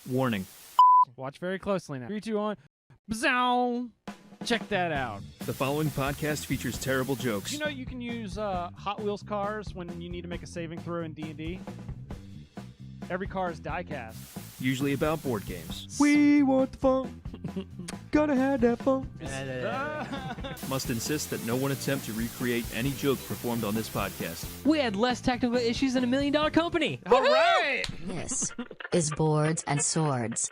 Warning. Watch very closely now. 3, 2, 1. Bzow! Check that out. The following podcast features terrible jokes. You know you can use Hot Wheels cars when you need to make a saving throw in D&D? Every car is die-cast. Usually about board games. We want the fun. Gotta have that fun. Must insist that no one attempt to recreate any joke performed on this podcast. We had less technical issues than $1 Million Company. All right! This is Boards and Swords.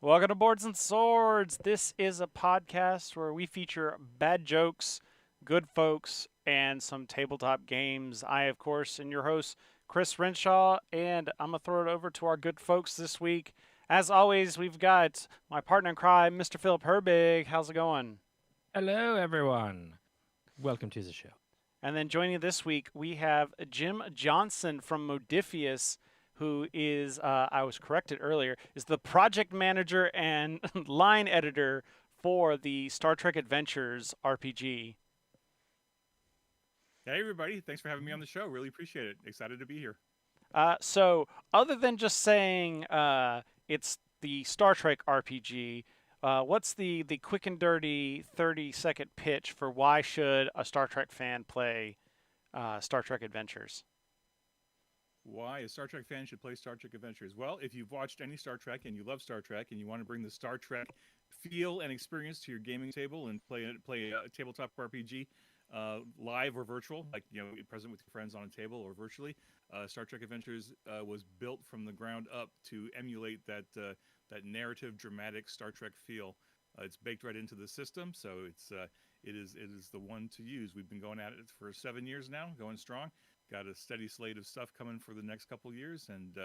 Welcome to Boards and Swords. This is a podcast where we feature bad jokes, good folks, and some tabletop games. I, of course, am your host, Chris Renshaw, and I'm going to throw it over to our good folks this week. As always, we've got my partner in crime, Mr. Philip Herbig. How's it going? Hello, everyone. Welcome to the show. And then joining this week, we have Jim Johnson from Modiphius, who is, I was corrected earlier, is the project manager and line editor for the Star Trek Adventures RPG. Hey, everybody. Thanks for having me on the show. Really appreciate it. Excited to be here. So other than just saying it's the Star Trek RPG, what's the quick and dirty 30-second pitch for why should a Star Trek fan play Star Trek Adventures? Why a Star Trek fan should play Star Trek Adventures? Well, if you've watched any Star Trek and you love Star Trek and you want to bring the Star Trek feel and experience to your gaming table and play a tabletop RPG live or virtual, like present with your friends on a table or virtually, Star Trek Adventures was built from the ground up to emulate that narrative, dramatic Star Trek feel. It's baked right into the system, so it is the one to use. We've been going at it for 7 years now, going strong. Got a steady slate of stuff coming for the next couple years, and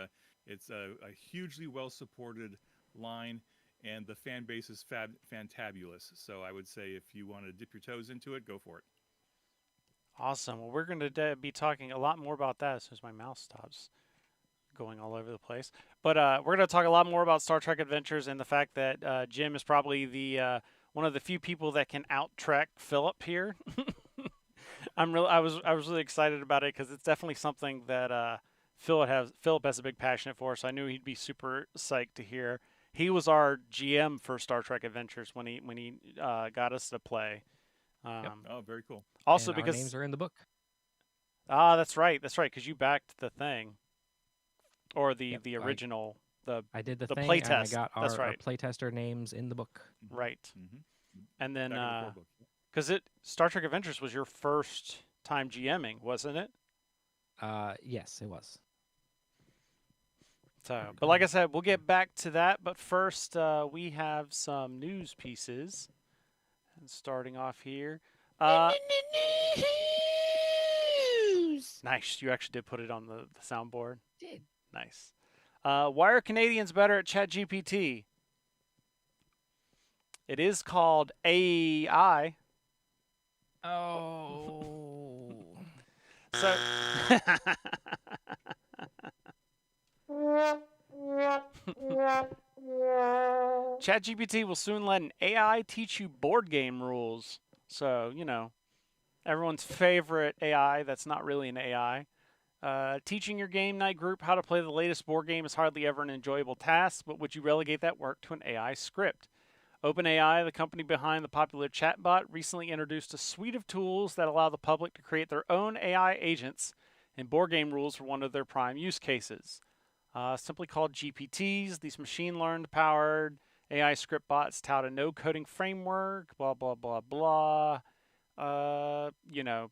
it's a hugely well-supported line, and the fan base is fantabulous. So I would say if you want to dip your toes into it, go for it. Awesome. Well, we're going to be talking a lot more about that as soon as my mouse stops going all over the place. But we're going to talk a lot more about Star Trek Adventures and the fact that Jim is probably the one of the few people that can out-Trek Philip here. I was really excited about it because it's definitely something that Philip has a big passion for. So I knew he'd be super psyched to hear. He was our GM for Star Trek Adventures when he got us to play. Yep. Oh, very cool. Also, and because our names are in the book. That's right, because you backed the thing, or the original. I did the thing, playtest. And I got That's our right. playtester names in the book. Right. Mm-hmm. And then Back in the core book. because Star Trek Adventures was your first time GMing, wasn't it? Yes, it was. So, but like I said, we'll get back to that. But first, we have some news pieces. And starting off here. Nice. You actually did put it on the soundboard. Did. Nice. Why are Canadians better at ChatGPT? It is called AI. Oh. So ChatGPT will soon let an AI teach you board game rules. So, everyone's favorite AI that's not really an AI. Teaching your game night group how to play the latest board game is hardly ever an enjoyable task, but would you relegate that work to an AI script? OpenAI, the company behind the popular chatbot, recently introduced a suite of tools that allow the public to create their own AI agents, and board game rules were one of their prime use cases. Simply called GPTs, these machine-learned powered AI script bots tout a no-coding framework, blah, blah, blah, blah.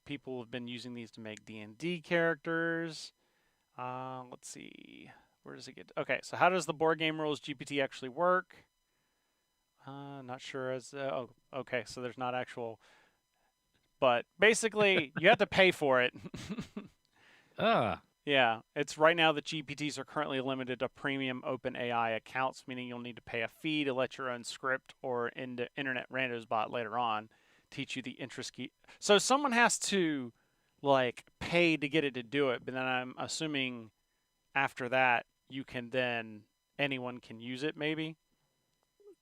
People have been using these to make D&D characters. Let's see. Where does it get? Okay, so how does the board game rules GPT actually work? Not sure okay, so there's not actual, but basically you have to pay for it. Yeah, it's right now the GPTs are currently limited to premium OpenAI accounts, meaning you'll need to pay a fee to let your own script or internet randos bot later on teach you the interest key. So someone has to pay to get it to do it, but then I'm assuming after that anyone can use it maybe.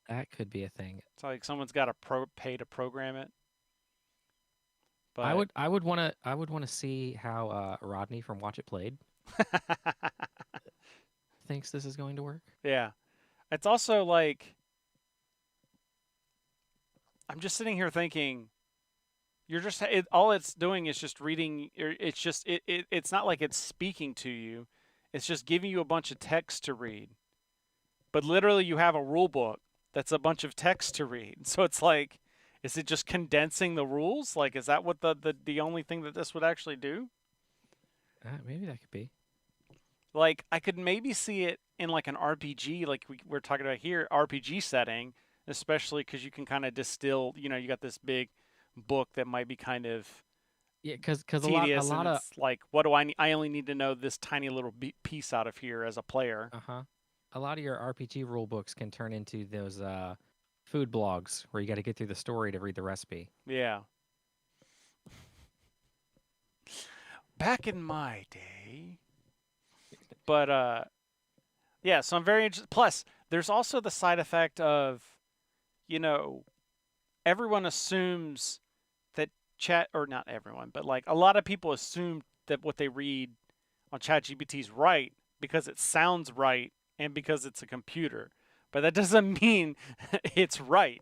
That could be a thing. It's like someone's got to pay to program it. But I would want to see how Rodney from Watch It Played thinks this is going to work. Yeah. It's also like I'm just sitting here thinking you're just all it's doing is just reading it's just it's not like it's speaking to you. It's just giving you a bunch of text to read. But literally you have a rule book that's a bunch of text to read. So it's like is it just condensing the rules? Like is that what the only thing that this would actually do? Maybe that could be. Like I could maybe see it in like an RPG, like we're talking about here, RPG setting, especially because you can kind of distill. You got this big book that might be kind of Yeah, because a tedious, lot and of it's like, what do I need? I only need to know this tiny little piece out of here as a player. a lot of your RPG rule books can turn into those food blogs where you got to get through the story to read the recipe. Yeah. Back in my day. But yeah, so I'm very interested. Plus, there's also the side effect of, everyone assumes that or not everyone, but like a lot of people assume that what they read on ChatGPT is right because it sounds right and because it's a computer. But that doesn't mean it's right.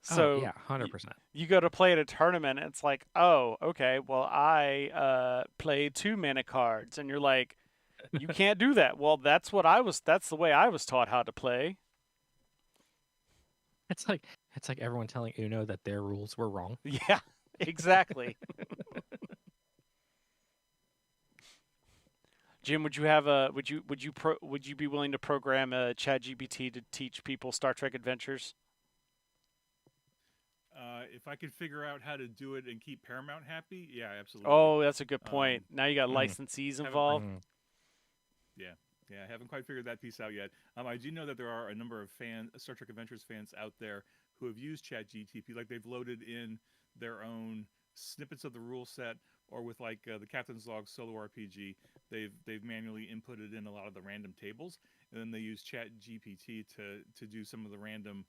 So yeah, 100%. you go to play at a tournament, and it's like, oh, okay, well, I played 2 mana cards, and you're like, you can't do that. Well, that's the way I was taught how to play. It's like everyone telling Uno that their rules were wrong. Yeah, exactly. Jim, would you be willing to program a ChatGPT to teach people Star Trek Adventures? If I could figure out how to do it and keep Paramount happy, yeah, absolutely. Oh, that's a good point. Now you got licensees involved. Yeah, I haven't quite figured that piece out yet. I do know that there are a number of Star Trek Adventures fans out there who have used ChatGPT, like they've loaded in their own snippets of the rule set, or with like the Captain's Log solo RPG, they've manually inputted in a lot of the random tables, and then they use ChatGPT to do some of the random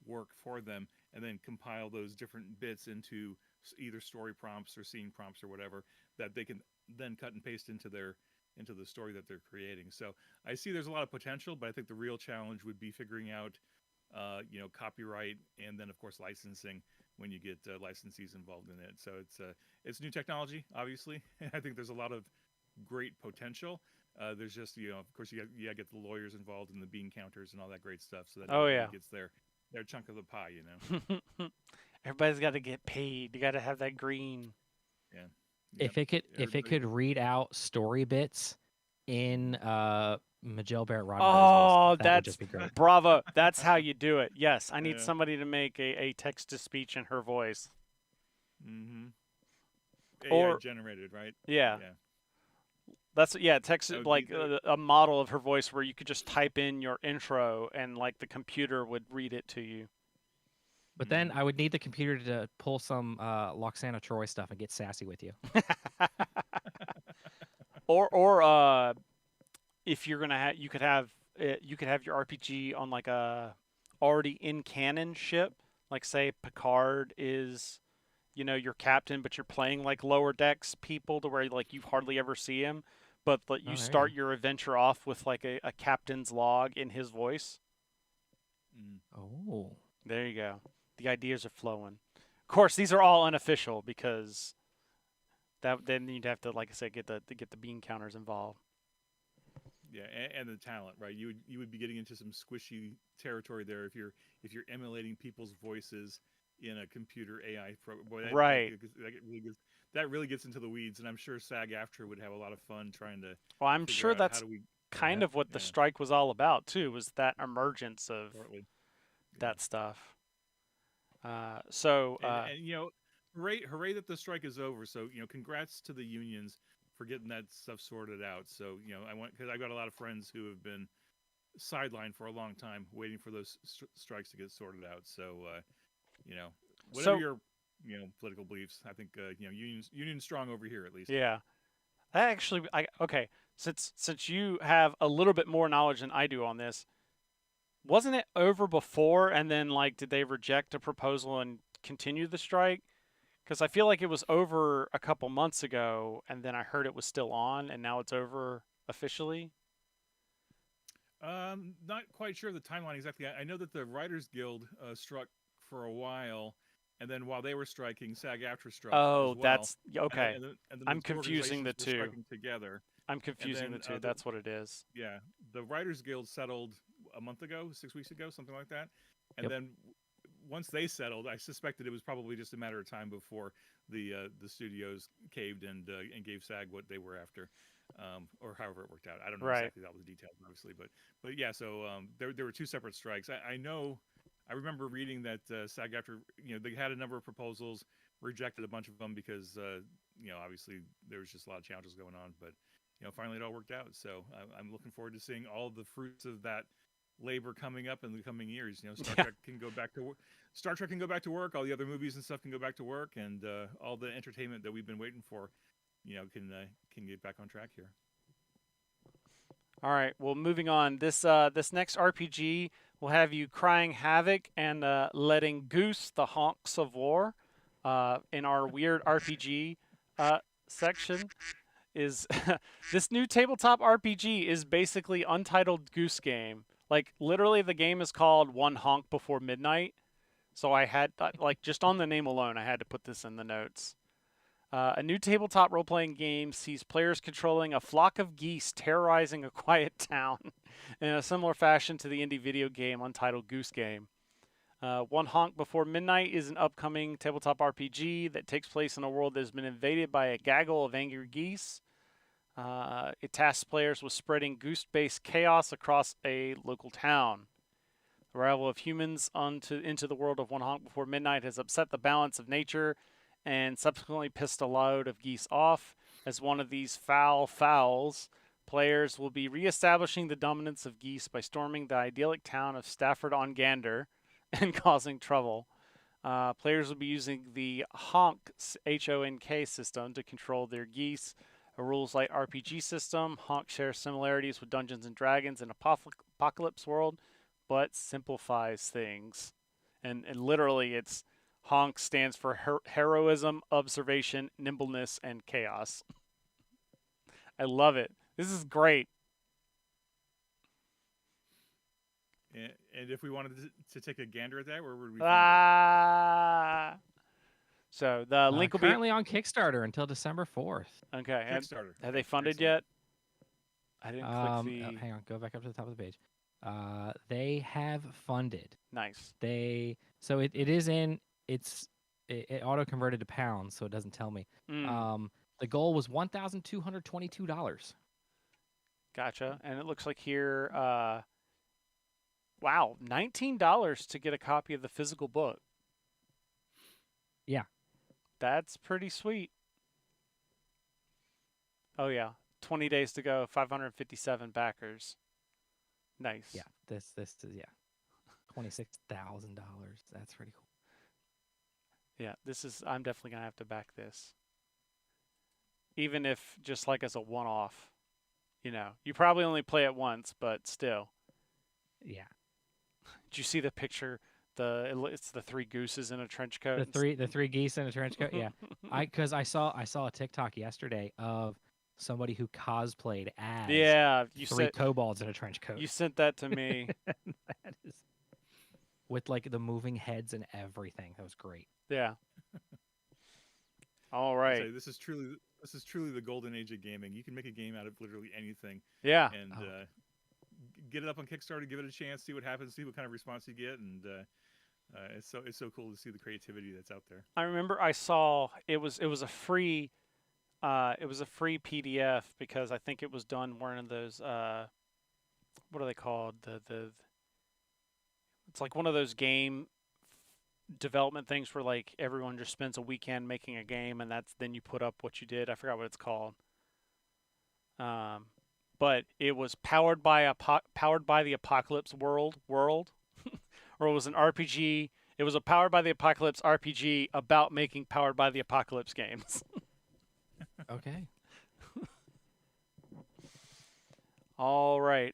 work for them, and then compile those different bits into either story prompts or scene prompts or whatever that they can then cut and paste into the story that they're creating. So I see there's a lot of potential, but I think the real challenge would be figuring out, copyright and then of course licensing when you get licensees involved in it. So it's new technology, obviously. I think there's a lot of great potential. There's just of course you got to get the lawyers involved in the bean counters and all that great stuff, so that everybody gets their chunk of the pie. Everybody's got to get paid. You got to have that green. Yeah. If it could read out story bits in Majel Barrett Rodriguez, that would just be great. Bravo. That's how you do it. Yes, I need somebody to make a text to speech in her voice. AI Or generated, right? Yeah. That's text like a model of her voice where you could just type in your intro and like the computer would read it to you. But then I would need the computer to pull some Loxana Troy stuff and get sassy with you. or if you're gonna you could have your RPG on like a already in canon ship, like say Picard is, your captain, but you're playing like lower decks people to where like you hardly ever see him, but you start your adventure off with like a captain's log in his voice. Oh, there you go. The ideas are flowing. Of course, these are all unofficial because then you'd have to, like I said, get the bean counters involved. Yeah, and the talent, right? You would be getting into some squishy territory there if you're emulating people's voices in a computer AI program. Right. That really gets into the weeds, and I'm sure SAG-AFTRA would have a lot of fun trying to. Well, I'm sure that's kind of what the strike was all about too. Was that emergence of that stuff. Hooray that the strike is over. So congrats to the unions for getting that stuff sorted out. So because I've got a lot of friends who have been sidelined for a long time, waiting for those strikes to get sorted out. So whatever your political beliefs, I think union strong over here at least. Yeah, okay. Since you have a little bit more knowledge than I do on this. Wasn't it over before, and then did they reject a proposal and continue the strike? Because I feel like it was over a couple months ago, and then I heard it was still on, and now it's over officially. Not quite sure the timeline exactly. I know that the Writers Guild struck for a while, and then while they were striking, SAG-AFTRA struck Oh, as well. that's And okay. then I'm the two confusing the organizations were two. striking together. I'm confusing the then, two. That's what it is. Yeah, the Writers Guild settled a month ago, 6 weeks ago, something like that. And Yep. then once they settled, I suspected it was probably just a matter of time before the studios caved and gave SAG what they were after, or however it worked out. I don't know Right. exactly all the details, obviously, but yeah. So there were two separate strikes. I remember reading that SAG, after they had a number of proposals, rejected a bunch of them because obviously there was just a lot of challenges going on, but finally it all worked out. So I'm looking forward to seeing all the fruits of that labor coming up in the coming years. Star Trek can go back to work. Star Trek can go back to work. All the other movies and stuff can go back to work, and all the entertainment that we've been waiting for, can get back on track here. All right. Well, moving on. This next RPG will have you crying havoc and letting goose the honks of war. In our weird RPG section, is this new tabletop RPG is basically Untitled Goose Game. Like literally, the game is called One Honk Before Midnight. So I had like just on the name alone, I had to put this in the notes. A new tabletop role-playing game sees players controlling a flock of geese terrorizing a quiet town in a similar fashion to the indie video game Untitled Goose Game. One Honk Before Midnight is an upcoming tabletop RPG that takes place in a world that has been invaded by a gaggle of angry geese. It tasks players with spreading goose-based chaos across a local town. The arrival of humans into the world of One Honk Before Midnight has upset the balance of nature and subsequently pissed a load of geese off. As one of these fowls, players will be reestablishing the dominance of geese by storming the idyllic town of Stafford-on-Gander and causing trouble. Players will be using the Honk, H-O-N-K system to control their geese. A rules-light RPG system, Honk shares similarities with Dungeons & Dragons and Apocalypse World, but simplifies things. And literally, it's Honk stands for heroism, observation, nimbleness, and chaos. I love it. This is great. And if we wanted to take a gander at that, where would we find it? So the link will be currently on Kickstarter until December 4th. Okay. Kickstarter. Have they funded Excellent. yet? I didn't click the. Oh, hang on, go back up to the top of the page. They have funded. Nice. So it is in it auto converted to pounds, so it doesn't tell me. The goal was $1,222. Gotcha. And it looks like here, wow, $19 to get a copy of the physical book. Yeah. That's pretty sweet. Oh yeah, 20 days to go, 557 backers. Nice. Yeah, this is $26,000. That's pretty cool. Yeah, I'm definitely gonna have to back this. Even if just like as a one-off, you probably only play it once, but still. Yeah. Did you see the picture? It's the three gooses in a trench coat. The three geese in a trench coat. Yeah, because I saw a TikTok yesterday of somebody who cosplayed as three kobolds in a trench coat. You sent that to me. That is with like the moving heads and everything. That was great. Yeah. All right. So this is truly the golden age of gaming. You can make a game out of literally anything. Yeah. And get it up on Kickstarter, give it a chance, see what happens, see what kind of response you get, and it's so cool to see the creativity that's out there. I remember I saw it was a free PDF because I think it was done one of those what are they called, it's like one of those game development things where like everyone just spends a weekend making a game and then you put up what you did. I forgot what it's called. But it was powered by the Apocalypse world, or it was an RPG. It was a Powered by the Apocalypse RPG about making Powered by the Apocalypse games. Okay. All right.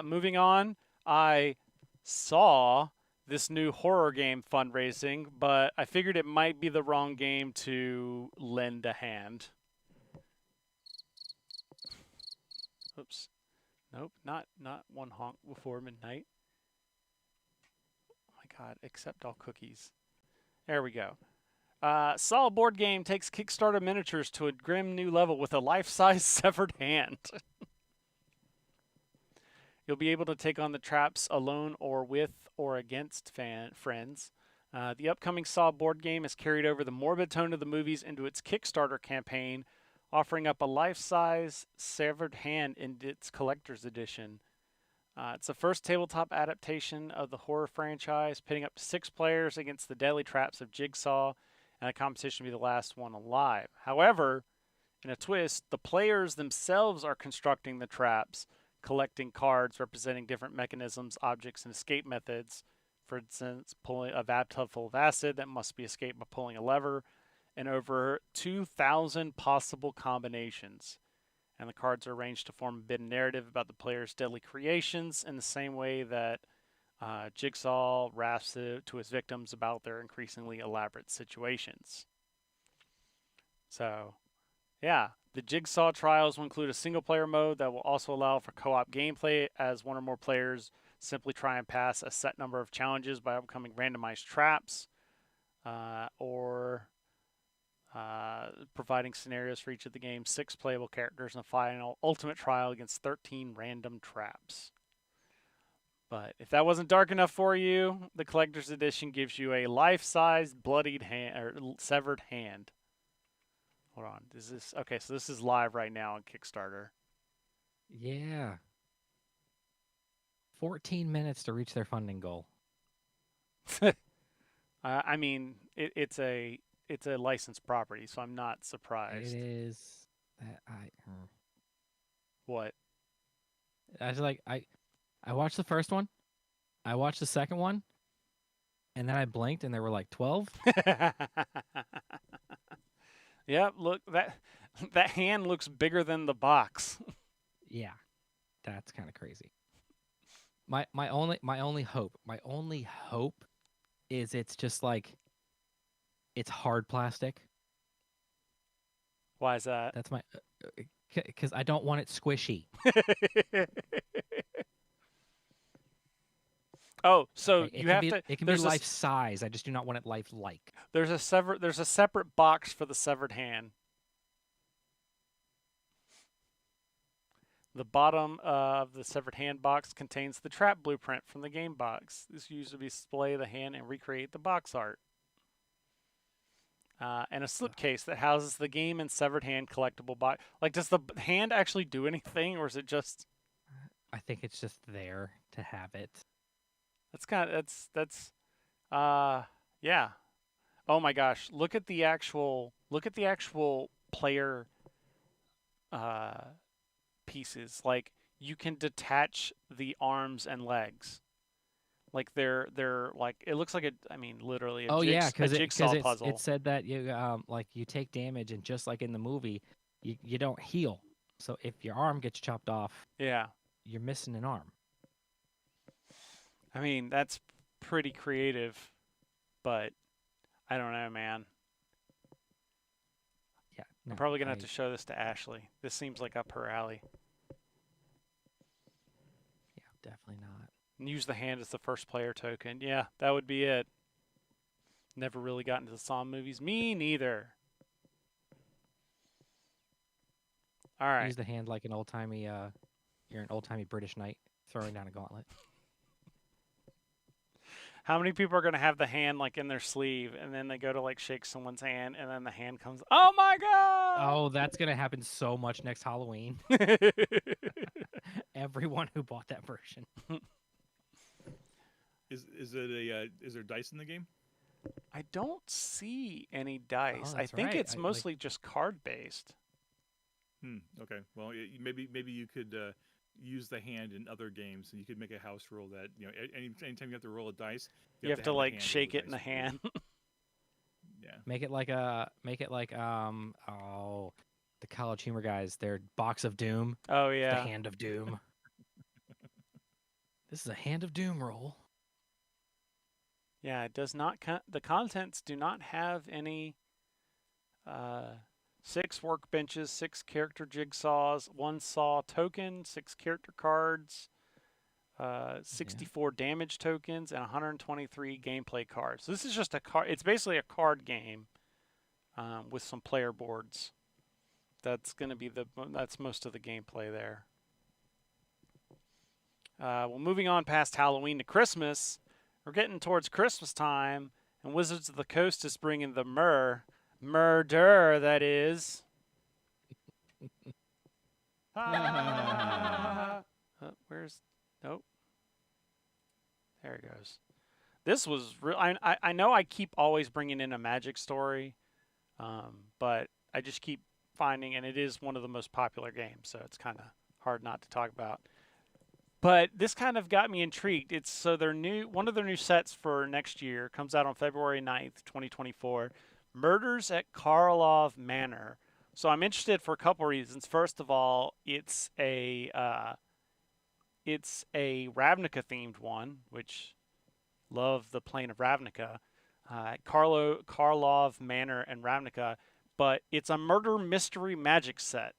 Moving on. I saw this new horror game fundraising, but I figured it might be the wrong game to lend a hand. Oops. Nope, not one honk before midnight. Oh my God! Accept all cookies. There we go. Saw board game takes Kickstarter miniatures to a grim new level with a life-size severed hand. You'll be able to take on the traps alone or with or against friends. The upcoming Saw board game has carried over the morbid tone of the movies into its Kickstarter campaign, offering up a life-size severed hand in its collector's edition. It's the first tabletop adaptation of the horror franchise, pitting up to 6 players against the deadly traps of Jigsaw, and the competition will be the last one alive. However, in a twist, the players themselves are constructing the traps, collecting cards representing different mechanisms, objects, and escape methods. For instance, pulling a bathtub full of acid that must be escaped by pulling a lever, and over 2,000 possible combinations. And the cards are arranged to form a bit of narrative about the player's deadly creations in the same way that Jigsaw raps to his victims about their increasingly elaborate situations. So, yeah, the Jigsaw trials will include a single-player mode that will also allow for co-op gameplay as one or more players simply try and pass a set number of challenges by overcoming randomized traps or providing scenarios for each of the game's 6 playable characters in a final ultimate trial against 13 random traps. But if that wasn't dark enough for you, the collector's edition gives you a life-size bloodied hand or severed hand. Hold on, is this okay? So this is live right now on Kickstarter. Yeah. 14 minutes to reach their funding goal. I mean, it's a licensed property, so I'm not surprised. It is. What? I was like, I watched the first one, I watched the second one, and then I blinked, and there were like 12. Yep. Look, that hand looks bigger than the box. Yeah, that's kind of crazy. My only hope is it's just like it's hard plastic. Why is that? That's my because I don't want it squishy. Oh, so Okay, you have to. It can be life size. I just do not want it life like. There's a separate box for the severed hand. The bottom of the severed hand box contains the trap blueprint from the game box. This is used to display the hand and recreate the box art. And a slipcase that houses the game and severed hand collectible box. Like, does the hand actually do anything, or is it just? I think it's just there to have it. Yeah. Oh my gosh, look at the actual player pieces. Like, you can detach the arms and legs. Like they're like, it looks like literally a jigsaw puzzle. It said that you like you take damage, and just like in the movie, you don't heal. So if your arm gets chopped off, yeah, you're missing an arm. I mean, that's pretty creative, but I don't know, man. Yeah, I'm probably gonna have to show this to Ashley. This seems like up her alley. Yeah, definitely not. Use the hand as the first player token. Yeah, that would be it. Never really got into the Saw movies. Me neither. All right. Use the hand like an old-timey, you're an old-timey British knight throwing down a gauntlet. How many people are going to have the hand like in their sleeve, and then they go to like shake someone's hand, and then the hand comes, oh my God! Oh, that's going to happen so much next Halloween. Everyone who bought that version. Is there dice in the game? I don't see any dice. Oh, I think it's mostly just card based. Okay. Well, maybe you could use the hand in other games, and you could make a house rule that anytime you have to roll a dice, you have to like shake it in the hand. Yeah. Make it like the College Humor guys, their box of doom. Oh yeah. The hand of doom. This is a hand of doom roll. Yeah, it does not. The contents do not have any 6 workbenches, 6 character jigsaws, 1 saw token, 6 character cards, 64 damage tokens, and 123 gameplay cards. So this is just a card. It's basically a card game with some player boards. That's going to be that's most of the gameplay there. Well, moving on past Halloween to Christmas, we're getting towards Christmas time, and Wizards of the Coast is bringing the murder, that is. Where's... Nope. There it goes. This was real. I know I keep always bringing in a Magic story, but I just keep finding, and it is one of the most popular games, so it's kind of hard not to talk about. But this kind of got me intrigued. It's so one of their new sets for next year comes out on February 9th, 2024. Murders at Karlov Manor. So I'm interested for a couple reasons. First of all, it's a Ravnica themed one, which love the plane of Ravnica. Karlov Manor and Ravnica, but it's a murder mystery magic set.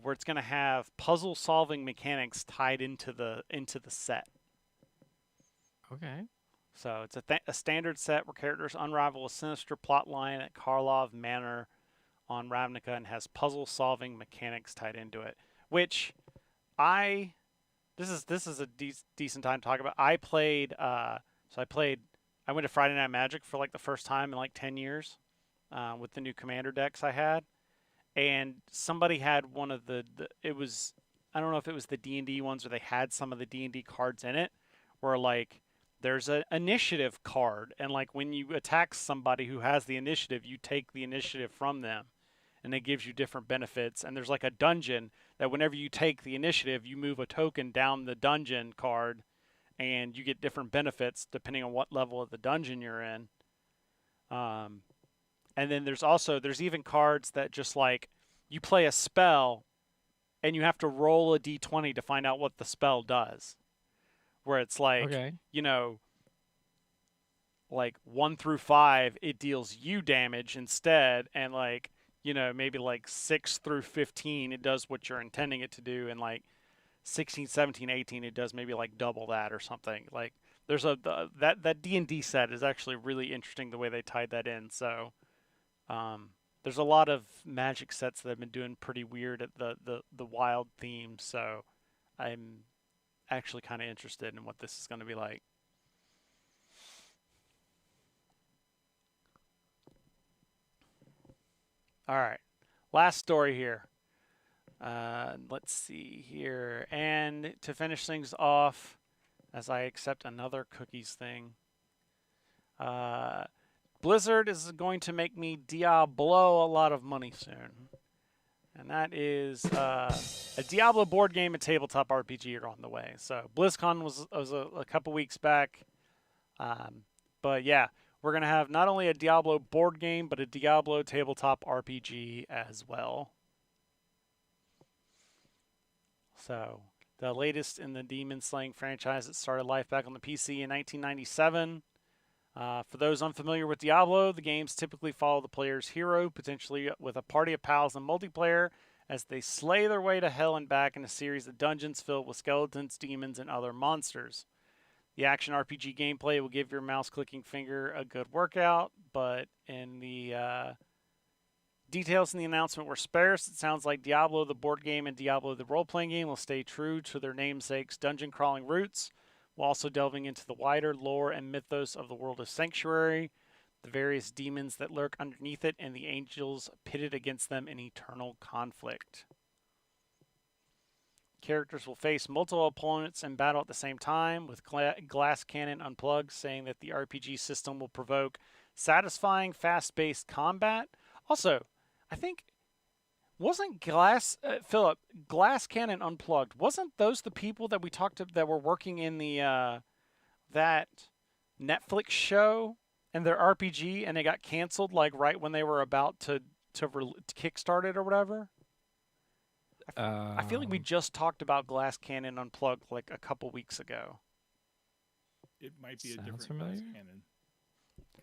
Where it's going to have puzzle-solving mechanics tied into the set. Okay. So it's a standard set where characters unravel a sinister plot line at Karlov Manor on Ravnica and has puzzle-solving mechanics tied into it. Which this is a decent time to talk about. I went to Friday Night Magic for like the first time in like 10 years with the new Commander decks I had. And somebody had one of I don't know if it was the D&D ones or they had some of the D&D cards in it where like there's an initiative card and like when you attack somebody who has the initiative, you take the initiative from them and it gives you different benefits. And there's like a dungeon that whenever you take the initiative, you move a token down the dungeon card and you get different benefits depending on what level of the dungeon you're in. And then there's even cards that just like you play a spell and you have to roll a d20 to find out what the spell does. Where it's like, like 1 through 5, it deals you damage instead. And like, maybe like 6 through 15, it does what you're intending it to do. And like 16, 17, 18, it does maybe like double that or something. Like there's that D&D set is actually really interesting the way they tied that in. So, there's a lot of Magic sets that have been doing pretty weird at the wild theme, so I'm actually kind of interested in what this is going to be like. All right, last story here. Let's see here, and to finish things off, as I accept another cookies thing. Blizzard is going to make me Diablo a lot of money soon. And that is a Diablo board game and tabletop RPG are on the way. So BlizzCon was a couple weeks back. But yeah, we're going to have not only a Diablo board game, but a Diablo tabletop RPG as well. So the latest in the Demon Slaying franchise that started life back on the PC in 1997. For those unfamiliar with Diablo, the games typically follow the player's hero, potentially with a party of pals in multiplayer, as they slay their way to hell and back in a series of dungeons filled with skeletons, demons, and other monsters. The action RPG gameplay will give your mouse-clicking finger a good workout, but in the details in the announcement were sparse. It sounds like Diablo the board game and Diablo the role-playing game will stay true to their namesake's dungeon-crawling roots, while also delving into the wider lore and mythos of the world of Sanctuary, the various demons that lurk underneath it, and the angels pitted against them in eternal conflict. Characters will face multiple opponents in battle at the same time, with Glass Cannon Unplugged saying that the RPG system will provoke satisfying, fast-paced combat. Also, I think... Wasn't Philip, Glass Cannon Unplugged, wasn't those the people that we talked to that were working in the that Netflix show and their RPG and they got canceled like right when they were about to kickstart it or whatever? I feel like we just talked about Glass Cannon Unplugged like a couple weeks ago. It might be a different familiar? Glass Cannon.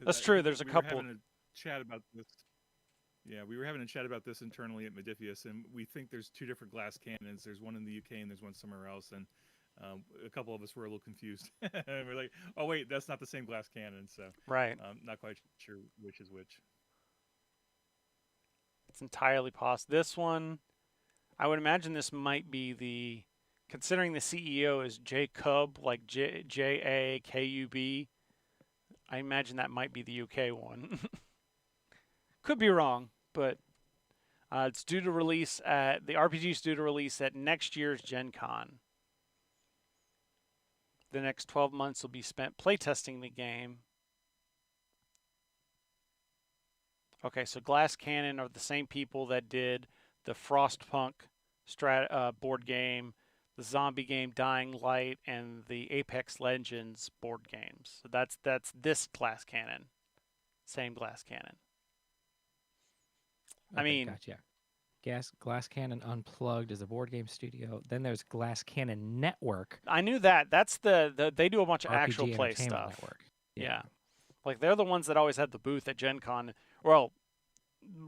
That's true. There's a couple. We were having a chat about this. Yeah, we were having a chat about this internally at Modiphius, and we think there's two different glass cannons. There's one in the UK and there's one somewhere else, and a couple of us were a little confused. We're like, oh wait, that's not the same glass cannon, so Right. not quite sure which is which. It's entirely possible. This one, I would imagine this might be considering the CEO is Jacob, like Jakub. I imagine that might be the UK one. Could be wrong, but it's due to release the RPG is due to release at next year's Gen Con. The next 12 months will be spent playtesting the game. Okay, so Glass Cannon are the same people that did the Frostpunk board game, the zombie game Dying Light, and the Apex Legends board games. So that's this Glass Cannon. Same Glass Cannon. Okay, I mean, gotcha. Glass Cannon Unplugged is a board game studio. Then there's Glass Cannon Network. I knew that. That's they do a bunch of RPG actual play Entertainment stuff. Network. Yeah. Like they're the ones that always had the booth at Gen Con. Well,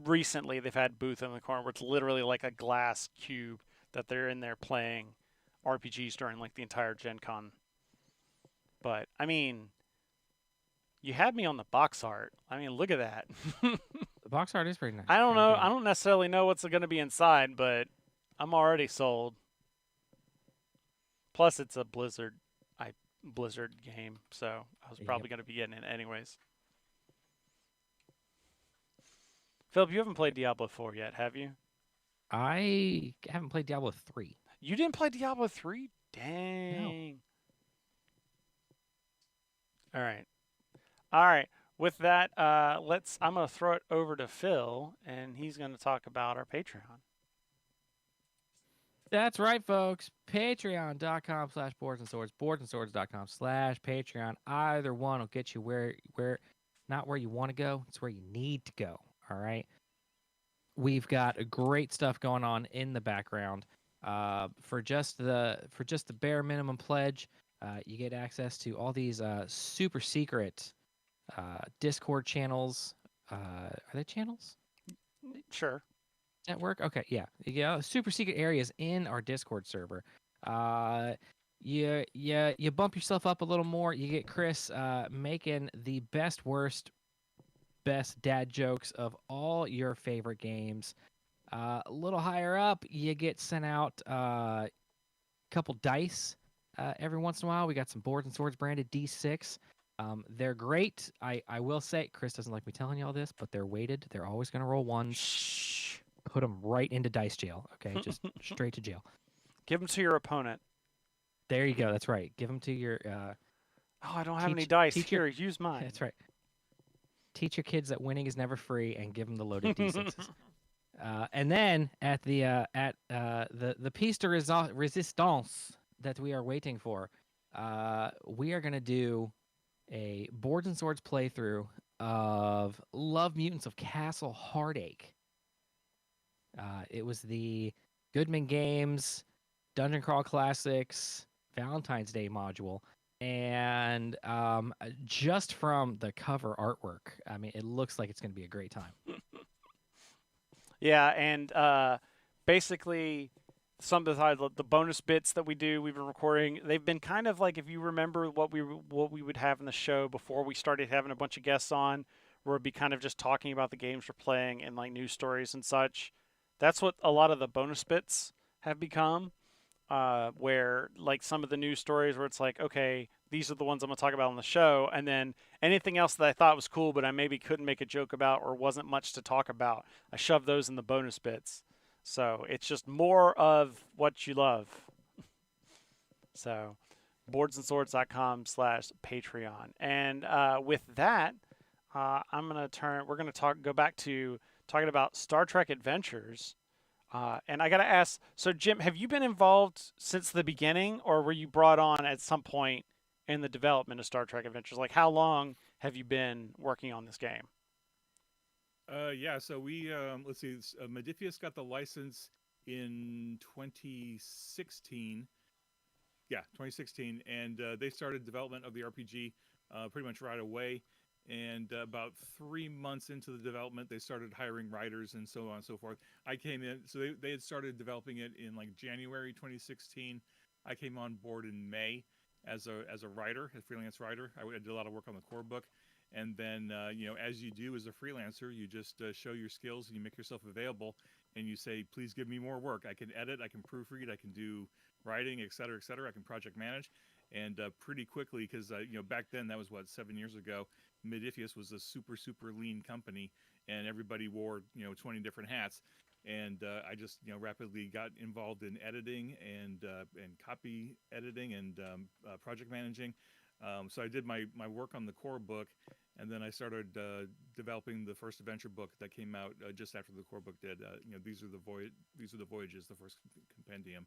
recently they've had booth in the corner where it's literally like a glass cube that they're in there playing RPGs during like the entire Gen Con. But I mean, you had me on the box art. I mean, look at that. The box art is pretty nice. I don't know. I don't necessarily know what's going to be inside, but I'm already sold. Plus, it's a Blizzard game, so I was probably going to be getting it anyways. Philip, you haven't played Diablo 4 yet, have you? I haven't played Diablo 3. You didn't play Diablo 3? Dang. No. All right. With that, I'm going to throw it over to Phil, and he's going to talk about our Patreon. That's right, folks. Patreon.com/boardsandswords, boardsandswords.com/Patreon. Either one will get you not where you want to go. It's where you need to go. All right. We've got great stuff going on in the background. For just the bare minimum pledge, you get access to all these super secret Discord channels. Are they channels? Sure. Network? Okay, yeah. You get super secret areas in our Discord server. You bump yourself up a little more. You get Chris making the best dad jokes of all your favorite games. A little higher up, you get sent out a couple dice every once in a while. We got some Boards and Swords branded D6. They're great. I will say, Chris doesn't like me telling you all this, but they're weighted. They're always going to roll ones. Shh. Put them right into dice jail. Okay, just straight to jail. Give them to your opponent. There you go. That's right. Give them to your. I don't have any dice. Here, use mine. That's right. Teach your kids that winning is never free, and give them the loaded D6s. And then at the piece de resistance that we are waiting for, we are going to do a Boards and Swords playthrough of Love Mutants of Castle Heartache. It was the Goodman Games Dungeon Crawl Classics Valentine's Day module. And just from the cover artwork, I mean, it looks like it's going to be a great time. Yeah, and basically some of the bonus bits that we've been recording, they've been kind of like, if you remember what we would have in the show before we started having a bunch of guests on, where it'd be kind of just talking about the games we're playing and like news stories and such. That's what a lot of the bonus bits have become, where like some of the news stories where it's like, okay, these are the ones I'm going to talk about on the show, and then anything else that I thought was cool but I maybe couldn't make a joke about or wasn't much to talk about, I shoved those in the bonus bits. So it's just more of what you love. So boardsandswords.com/Patreon. And with that, we're going to go back to talking about Star Trek Adventures. And I got to ask, so Jim, have you been involved since the beginning, or were you brought on at some point in the development of Star Trek Adventures? Like, how long have you been working on this game? Yeah, so we, let's see, Modiphius got the license in 2016. Yeah, 2016, and they started development of the RPG pretty much right away. And about 3 months into the development, they started hiring writers and so on and so forth. I came in, so they had started developing it in like January 2016. I came on board in May as a writer, a freelance writer. I did a lot of work on the core book. And then, as you do as a freelancer, you just show your skills and you make yourself available and you say, please give me more work. I can edit, I can proofread, I can do writing, et cetera, et cetera. I can project manage. And pretty quickly, because, back then, that was 7 years ago, Modiphius was a super, super lean company and everybody wore, 20 different hats. And I just, rapidly got involved in editing and copy editing and project managing. So I did my work on the core book, and then I started developing the first adventure book that came out just after the core book did. These are the voyages, the first compendium.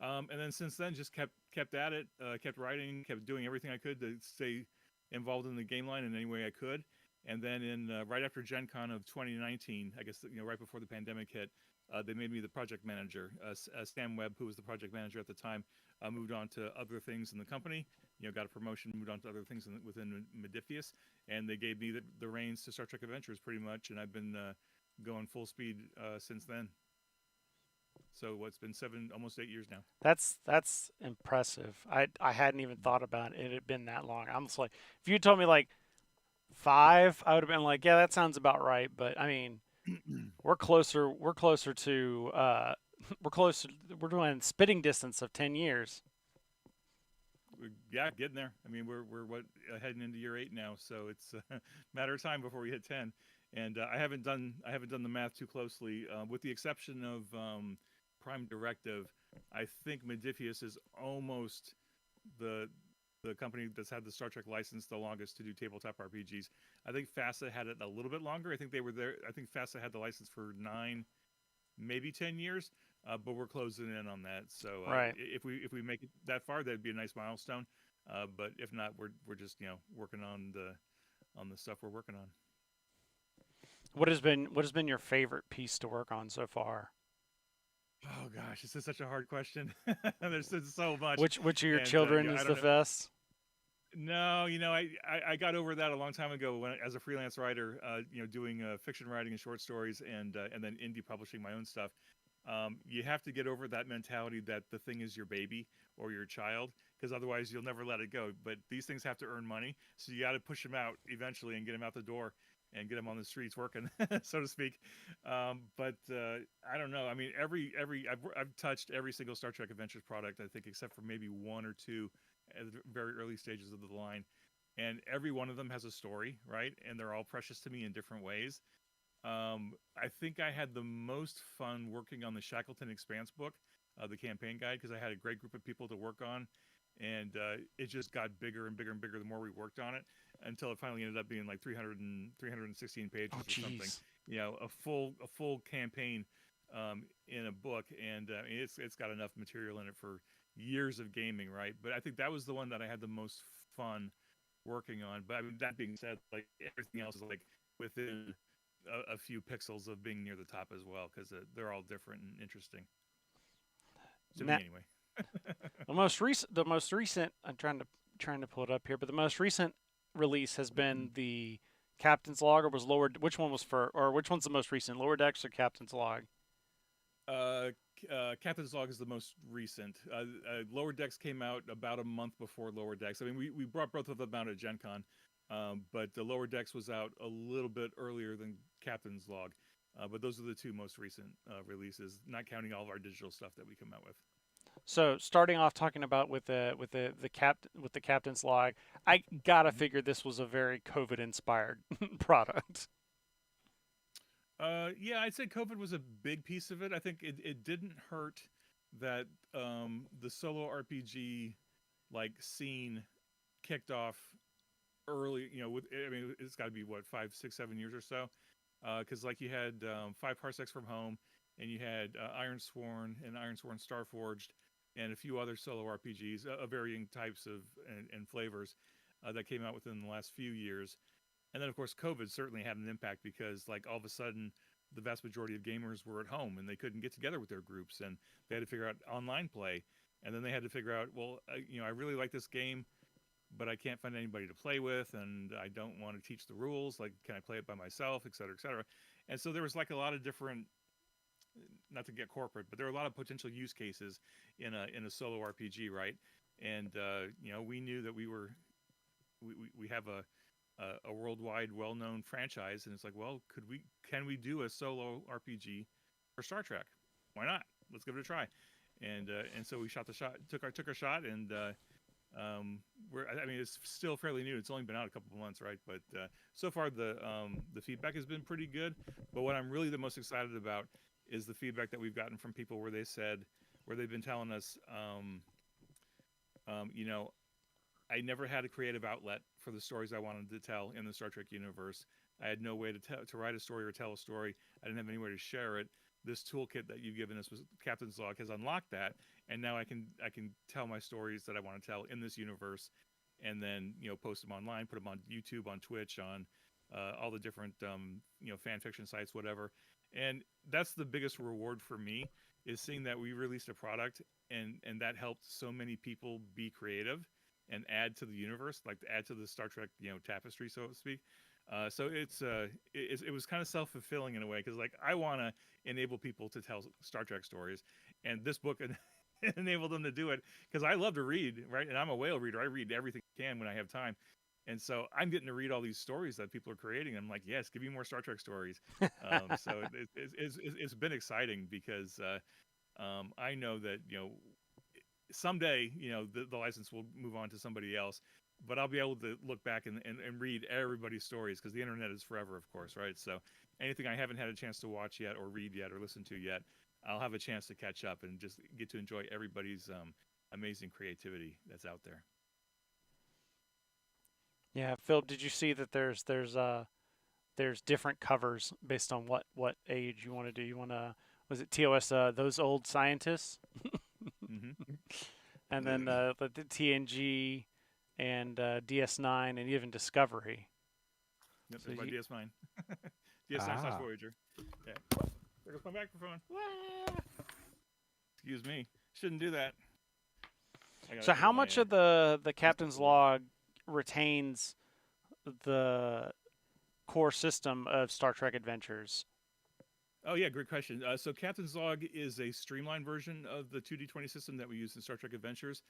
And then since then, just kept at it, kept writing, kept doing everything I could to stay involved in the game line in any way I could. And then right after Gen Con of 2019, I guess right before the pandemic hit, they made me the project manager. Stan Webb, who was the project manager at the time, moved on to other things in the company. Got a promotion, moved on to other things within Modiphius, and they gave me the reins to Star Trek Adventures pretty much, and I've been going full speed since then. So what's been almost 8 years now. That's impressive. I hadn't even thought about it had been that long. I'm just like, if you told me like 5, I would have been like, yeah, that sounds about right. But I mean, we're closer. We're closer to. We're closer. We're doing spitting distance of 10 years. Yeah, getting there. I mean, we're heading into year 8 now, so it's a matter of time before we hit 10. And I haven't done the math too closely, with the exception of Prime Directive. I think Modiphius is almost the company that's had the Star Trek license the longest to do tabletop RPGs. I think FASA had it a little bit longer. I think they were there. I think FASA had the license for 9, maybe 10 years. But we're closing in on that. So right. If we make it that far, that'd be a nice milestone. But if not, we're just working on the stuff we're working on. What has been your favorite piece to work on so far? Oh gosh, this is such a hard question. There's so much. Which of your children is the best? No, I got over that a long time ago when, as a freelance writer, doing fiction writing and short stories, and then indie publishing my own stuff. You have to get over that mentality that the thing is your baby or your child, because otherwise you'll never let it go. But these things have to earn money, so you got to push them out eventually and get them out the door and get them on the streets working, so to speak. But I don't know. I mean, I've touched every single Star Trek Adventures product, I think, except for maybe 1 or 2 at the very early stages of the line. And every one of them has a story, right? And they're all precious to me in different ways. I think I had the most fun working on the Shackleton Expanse book, the campaign guide, because I had a great group of people to work on, and it just got bigger and bigger and bigger the more we worked on it, until it finally ended up being like 316 pages or something. A full campaign in a book, and it's got enough material in it for years of gaming, right? But I think that was the one that I had the most fun working on. But I mean, that being said, like everything else is like within a few pixels of being near the top as well, because they're all different and interesting to me anyway. the most recent I'm trying to pull it up here, but the most recent release has been the Captain's Log, or was Lower. Which one was which one's the most recent, Lower Decks or Captain's Log? Captain's Log is the most recent. Lower Decks came out about a month before Lower Decks. I mean, we brought both of them out at Gen Con. But the Lower Decks was out a little bit earlier than Captain's Log. But those are the 2 most recent releases, not counting all of our digital stuff that we come out with. So starting off talking about with the Captain's Log, I gotta figure this was a very COVID inspired product. Yeah, I'd say COVID was a big piece of it. I think it didn't hurt that the solo RPG scene kicked off early, it's got to be 5, 6, 7 years or so, because you had 5 Parsecs from Home, and you had Ironsworn and Ironsworn Starforged, and a few other solo RPGs of varying types and flavors that came out within the last few years. And then of course COVID certainly had an impact, because all of a sudden the vast majority of gamers were at home and they couldn't get together with their groups, and they had to figure out online play, and then they had to figure out, well, I really like this game. but I can't find anybody to play with, and I don't want to teach the rules. Like, can I play it by myself, et cetera, et cetera. And so there was like a lot of different, not to get corporate, but there are a lot of potential use cases in a solo RPG, right? And we knew that we have a worldwide, well-known franchise, and it's like, well, can we do a solo RPG for Star Trek? Why not? Let's give it a try. And so we took our shot, and it's still fairly new. It's only been out a couple of months, right? But so far the feedback has been pretty good. But what I'm really the most excited about is the feedback that we've gotten from people where they've been telling us, I never had a creative outlet for the stories I wanted to tell in the Star Trek universe. I had no way to write a story or tell a story. I didn't have anywhere to share it. This toolkit that you've given us with Captain's Log has unlocked that, and now I can tell my stories that I want to tell in this universe, and then post them online, put them on YouTube, on Twitch, on all the different fan fiction sites, whatever. And that's the biggest reward for me, is seeing that we released a product and that helped so many people be creative and add to the universe, like add to the Star Trek tapestry, so to speak. So it was kind of self-fulfilling in a way, because like I want to enable people to tell Star Trek stories, and this book enabled them to do it, because I love to read, right? And I'm a whale reader. I read everything I can when I have time. And so I'm getting to read all these stories that people are creating. And I'm like, yes, give me more Star Trek stories. So it's been exciting, because I know that someday the license will move on to somebody else, but I'll be able to look back and read everybody's stories, because the internet is forever, of course, right? So anything I haven't had a chance to watch yet, or read yet, or listen to yet, I'll have a chance to catch up and just get to enjoy everybody's amazing creativity that's out there. Yeah, Phil, did you see that there's different covers based on what age you want to do? You want to, was it TOS, those old scientists? Mm-hmm. And then the TNG and DS9 and even Discovery. Yep, So by you- DS9. DS9 / Voyager. Yeah. There goes my microphone. Excuse me. Shouldn't do that. So how much of the Captain's Log retains the core system of Star Trek Adventures? Oh yeah, great question. So Captain's Log is a streamlined version of the 2D20 system that we use in Star Trek Adventures.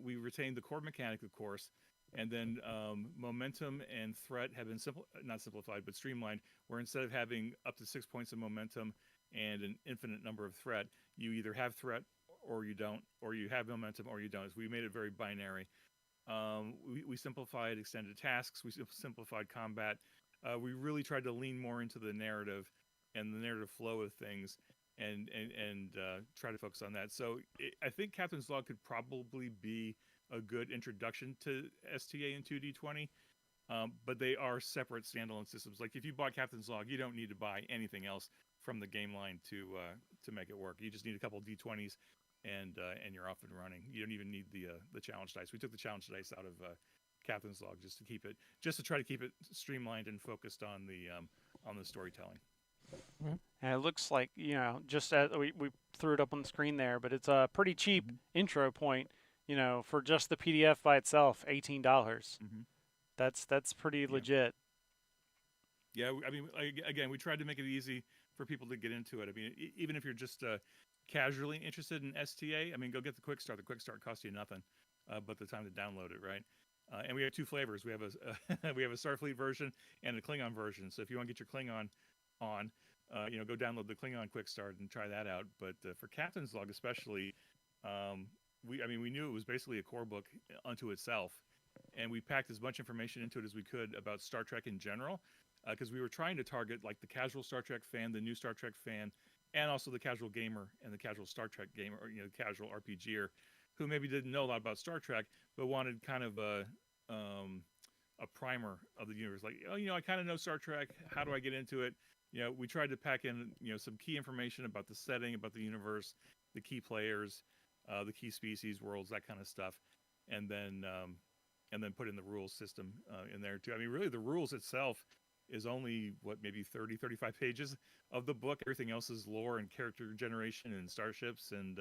We retained the core mechanic, of course, and then momentum and threat have been not simplified, but streamlined, where instead of having up to 6 points of momentum and an infinite number of threat, you either have threat or you don't, or you have momentum or you don't. So we made it very binary. We simplified extended tasks. We simplified combat. We really tried to lean more into the narrative and the narrative flow of things, and try to focus on that. So I think Captain's Log could probably be a good introduction to STA and 2D20, but they are separate standalone systems. Like if you bought Captain's Log, you don't need to buy anything else from the game line to make it work. You just need a couple D20s, and you're off and running. You don't even need the challenge dice. We took the challenge dice out of Captain's Log just to try to keep it streamlined and focused on the storytelling. And it looks like, just as we threw it up on the screen there, but it's a pretty cheap intro point, for just the PDF by itself, $18. Mm-hmm. That's pretty legit. Yeah, I mean, again, we tried to make it easy for people to get into it. I mean, even if you're just casually interested in STA, I mean, go get the Quick Start. The Quick Start costs you nothing, but the time to download it, right? And we have two flavors. We have we have a Starfleet version and a Klingon version. So if you want to get your Klingon on, go download the Klingon Quick Start and try that out. But for Captain's Log especially, we knew it was basically a core book unto itself, and we packed as much information into it as we could about Star Trek in general, because we were trying to target like the casual Star Trek fan, the new Star Trek fan, and also the casual gamer and the casual Star Trek gamer, or the casual RPGer, who maybe didn't know a lot about Star Trek but wanted kind of a primer of the universe. Like, I kind of know Star Trek. How do I get into it? We tried to pack in, some key information about the setting, about the universe, the key players, the key species, worlds, that kind of stuff, and then put in the rules system in there too. I mean, really, the rules itself is only maybe 30-35 pages of the book. Everything else is lore and character generation and starships and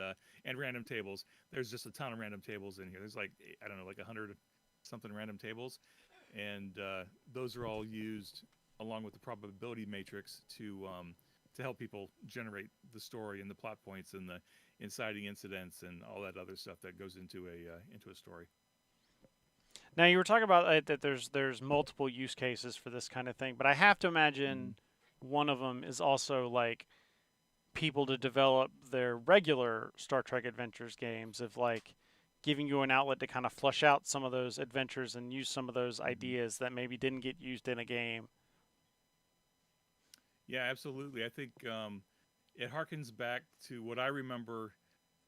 random tables. There's just a ton of random tables in here. There's like, I don't know, like 100 something random tables, and those are all used along with the probability matrix to help people generate the story and the plot points and the inciting incidents and all that other stuff that goes into a story. Now you were talking about that there's multiple use cases for this kind of thing, but I have to imagine one of them is also like people to develop their regular Star Trek Adventures games of like giving you an outlet to kind of flush out some of those adventures and use some of those ideas that maybe didn't get used in a game. Yeah, absolutely. I think it harkens back to what I remember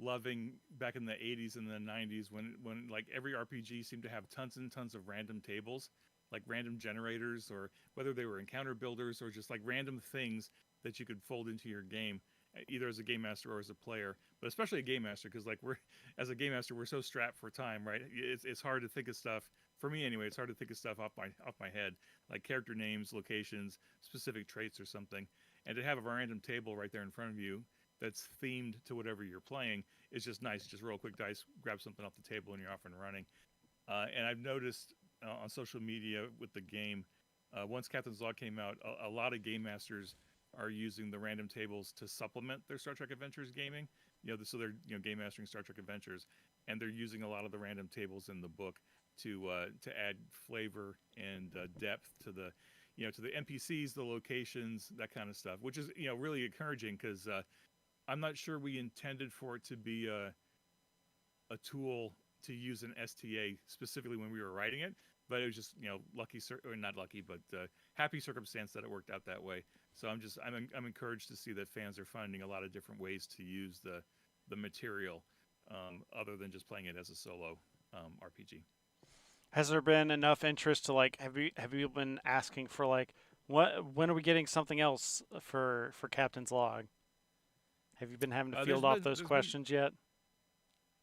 loving back in the 80s and the 90s when like every RPG seemed to have tons and tons of random tables, like random generators, or whether they were encounter builders or just like random things that you could fold into your game, either as a game master or as a player, but especially a game master, because like as a game master, we're so strapped for time, right? It's hard to think of stuff. For me anyway, it's hard to think of stuff off my head, like character names, locations, specific traits or something. And to have a random table right there in front of you that's themed to whatever you're playing is just nice. Just roll a quick dice, grab something off the table, and you're off and running. And I've noticed on social media with the game, once Captain's Log came out, a lot of game masters are using the random tables to supplement their Star Trek Adventures gaming. So they're game mastering Star Trek Adventures, and they're using a lot of the random tables in the book to add flavor and depth to the to the NPCs, the locations, that kind of stuff, which is really encouraging, because I'm not sure we intended for it to be a tool to use an STA specifically when we were writing it, but it was just lucky or not lucky, but happy circumstance that it worked out that way. So I'm encouraged to see that fans are finding a lot of different ways to use the material other than just playing it as a solo RPG. Has there been enough interest to like have you been asking for like when are we getting something else for Captain's Log? Have you been having to field off those questions yet?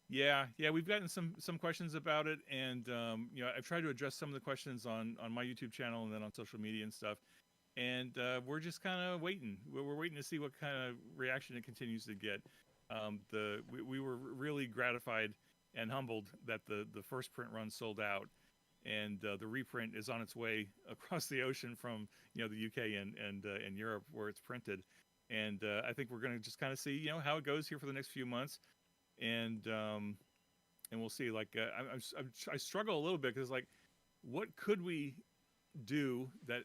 Yeah, we've gotten some questions about it, and I've tried to address some of the questions on my YouTube channel and then on social media and stuff. And we're just kind of waiting. We're waiting to see what kind of reaction it continues to get. We were really gratified and humbled that the first print run sold out, and the reprint is on its way across the ocean from the UK and Europe where it's printed. And I think we're going to just kind of see how it goes here for the next few months, and we'll see. Like I struggle a little bit because like, what could we do that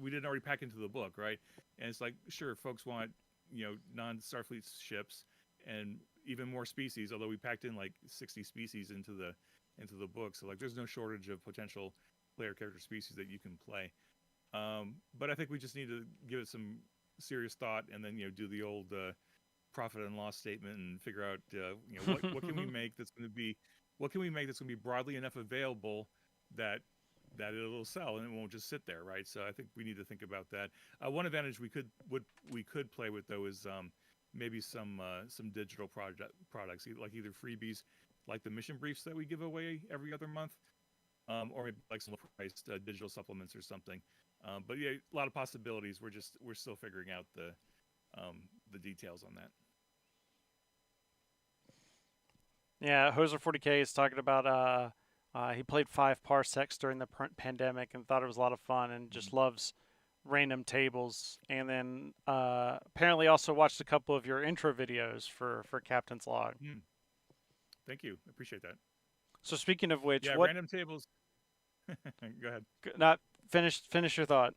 we didn't already pack into the book, right? And it's like, sure, folks want non-Starfleet ships and even more species, although we packed in like 60 species into the book, so like there's no shortage of potential player character species that you can play. But I think we just need to give it some serious thought, and then do the old profit and loss statement and figure out what can we make that's going to be broadly enough available that it'll sell and it won't just sit there, right? So I think we need to think about that. One advantage we could play with though is maybe some digital products, like either freebies, like the mission briefs that we give away every other month, or maybe like some priced digital supplements or something. But yeah, a lot of possibilities. We're still figuring out the details on that. Yeah, Hoser 40K is talking about he played 5 parsecs during the pandemic and thought it was a lot of fun and just loves random tables. And then apparently also watched a couple of your intro videos for Captain's Log. Thank you. I appreciate that. So speaking of which, yeah, random tables. Go ahead. Not finish your thought.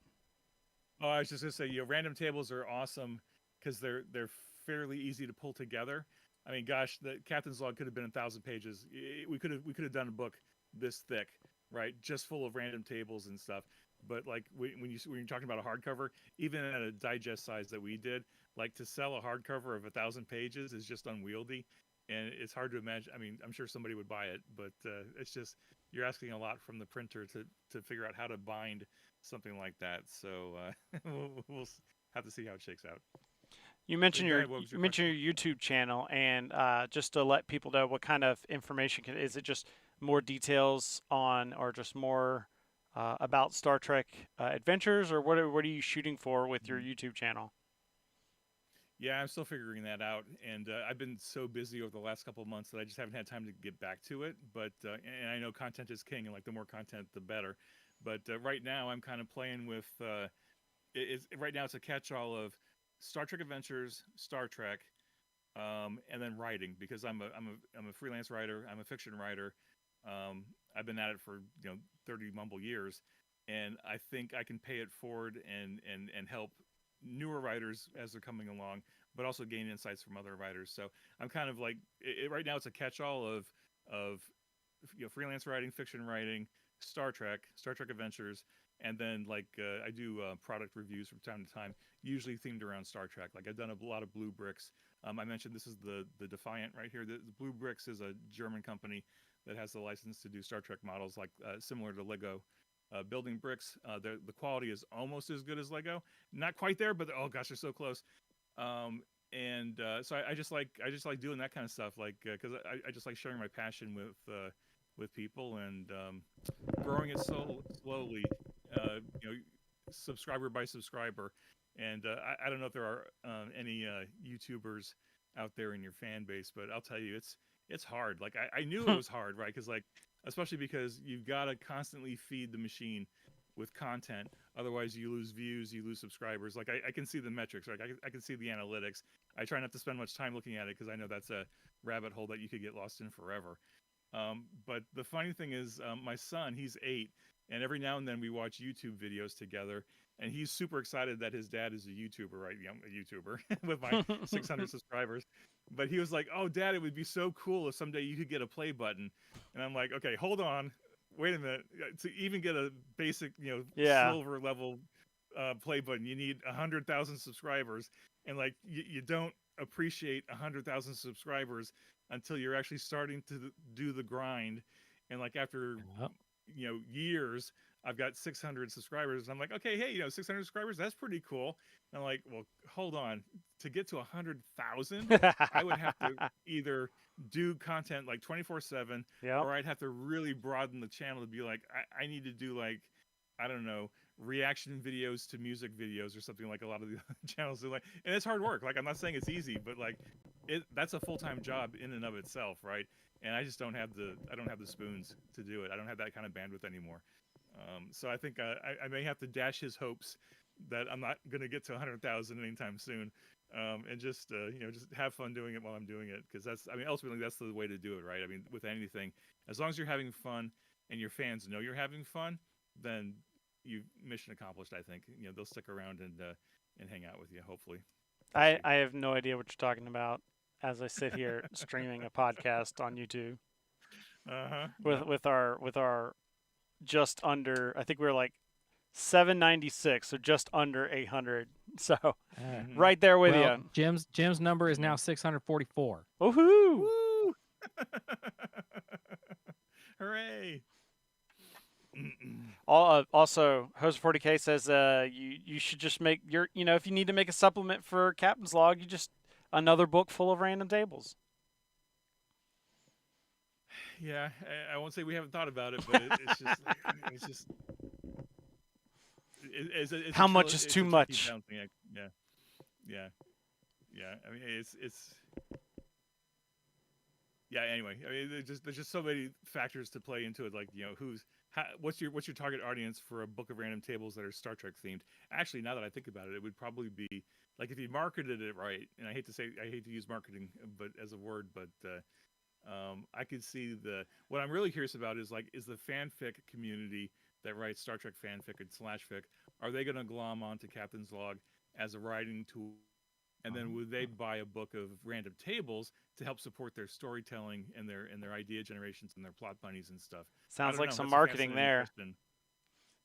Oh, I was just gonna say, random tables are awesome because they're fairly easy to pull together. I mean, gosh, the Captain's Log could have been 1,000 pages. We could have done a book this thick, right, just full of random tables and stuff. But like when you're talking about a hardcover, even at a digest size that we did, like to sell a hardcover of 1,000 pages is just unwieldy, and it's hard to imagine. I mean, I'm sure somebody would buy it, but it's just you're asking a lot from the printer to figure out how to bind something like that. So we'll have to see how it shakes out. You mentioned your YouTube channel, and just to let people know what kind of information is it? Just more details on, or just more about Star Trek Adventures, or what are you shooting for with your YouTube channel? Yeah, I'm still figuring that out, and I've been so busy over the last couple of months that I just haven't had time to get back to it. But and I know content is king, and like the more content, the better. But right now, I'm kind of playing with. Right now, it's a catch-all of Star Trek Adventures, Star Trek, and then writing because I'm a freelance writer. I'm a fiction writer. I've been at it for 30 mumble years, and I think I can pay it forward and help newer writers as they're coming along, but also gain insights from other writers. So I'm kind of like right now it's a catch-all of freelance writing, fiction writing, Star Trek Adventures, and then like I do product reviews from time to time, usually themed around Star Trek. Like I've done a lot of Blue Bricks. I mentioned this is the Defiant right here. The Blue Bricks is a German company that has the license to do Star Trek models, like similar to Lego. Building bricks, the quality is almost as good as Lego. Not quite there, but oh gosh, they're so close. So I just like doing that kind of stuff, like because I just like sharing my passion with people and growing it so slowly, subscriber by subscriber. And I don't know if there are any YouTubers out there in your fan base, but I'll tell you, it's hard. Like I knew it was hard, right? Because like especially because you've got to constantly feed the machine with content. Otherwise, you lose views, you lose subscribers. Like I can see the metrics, right? I can see the analytics. I try not to spend much time looking at it because I know that's a rabbit hole that you could get lost in forever. But the funny thing is, my son, he's 8, and every now and then we watch YouTube videos together, and he's super excited that his dad is a YouTuber, right? A YouTuber with my 600 subscribers. But he was like, "Oh, Dad, it would be so cool if someday you could get a play button." And I'm like, "Okay, hold on, wait a minute. To even get a basic, silver level play button, you need 100,000 subscribers, and like you don't appreciate 100,000 subscribers until you're actually starting to do the grind, and like after years." I've got 600 subscribers. And I'm like, okay, hey, 600 subscribers, that's pretty cool. And I'm like, well, hold on. To get to 100,000, I would have to either do content like 24/7, or I'd have to really broaden the channel to be like, I need to do like, I don't know, reaction videos to music videos or something like a lot of the channels do. Like, and it's hard work. Like, I'm not saying it's easy, but like, that's a full-time job in and of itself, right? And I just don't have the spoons to do it. I don't have that kind of bandwidth anymore. So I think I may have to dash his hopes that I'm not going to get to 100,000 anytime soon, and just just have fun doing it while I'm doing it, because ultimately that's the way to do it, right? I mean, with anything, as long as you're having fun and your fans know you're having fun, then you mission accomplished. I think they'll stick around and hang out with you. Hopefully. I have no idea what you're talking about as I sit here streaming a podcast on YouTube. With our just under, I think we were like 796, so just under 800. So right there with you. Jim's number is now 644. Woohoo! Woo! Hooray! Also, Host 40K says you should just make your, if you need to make a supplement for Captain's Log, you just another book full of random tables. Yeah, I won't say we haven't thought about it, but it's how much is too much? Yeah. I mean, Anyway, I mean, there's just so many factors to play into it. Like, what's your target audience for a book of random tables that are Star Trek themed? Actually, now that I think about it, it would probably be like if you marketed it right. And I hate to use marketing, but as a word, but I could see what I'm really curious about is the fanfic community that writes Star Trek fanfic and /fic, are they going to glom onto Captain's Log as a writing tool? And then would they buy a book of random tables to help support their storytelling and their idea generations and their plot bunnies and stuff? Sounds like some marketing there. Question.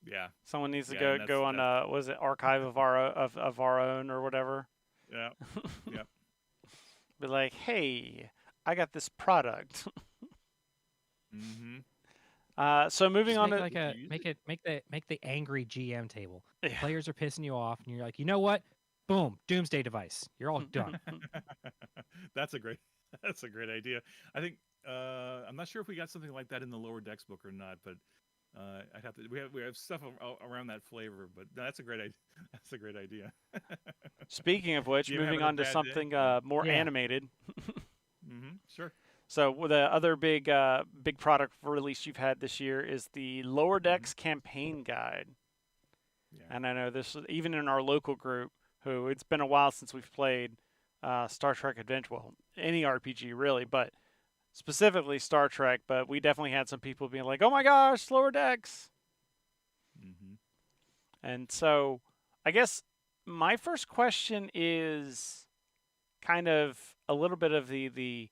Yeah. Someone needs to go on was it Archive of our own or whatever? Yeah. Yep. Be like, hey, I got this product. So moving on to make the angry GM table. Yeah. Players are pissing you off, and you're like, you know what? Boom, doomsday device. You're all done. That's a great idea. I think I'm not sure if we got something like that in the Lower Decks book or not, but I'd have to. We have stuff around that flavor, but that's a great idea. That's a great idea. Speaking of which, You ever moving having a on to bad day? something more Yeah. animated. Sure. So the other big product release you've had this year is the Lower Decks campaign guide. Yeah. And I know this even in our local group, who it's been a while since we've played Star Trek Adventure. Well, any RPG really, but specifically Star Trek. But we definitely had some people being like, "Oh my gosh, Lower Decks!" Mm-hmm. And so, I guess my first question is kind of a little bit of the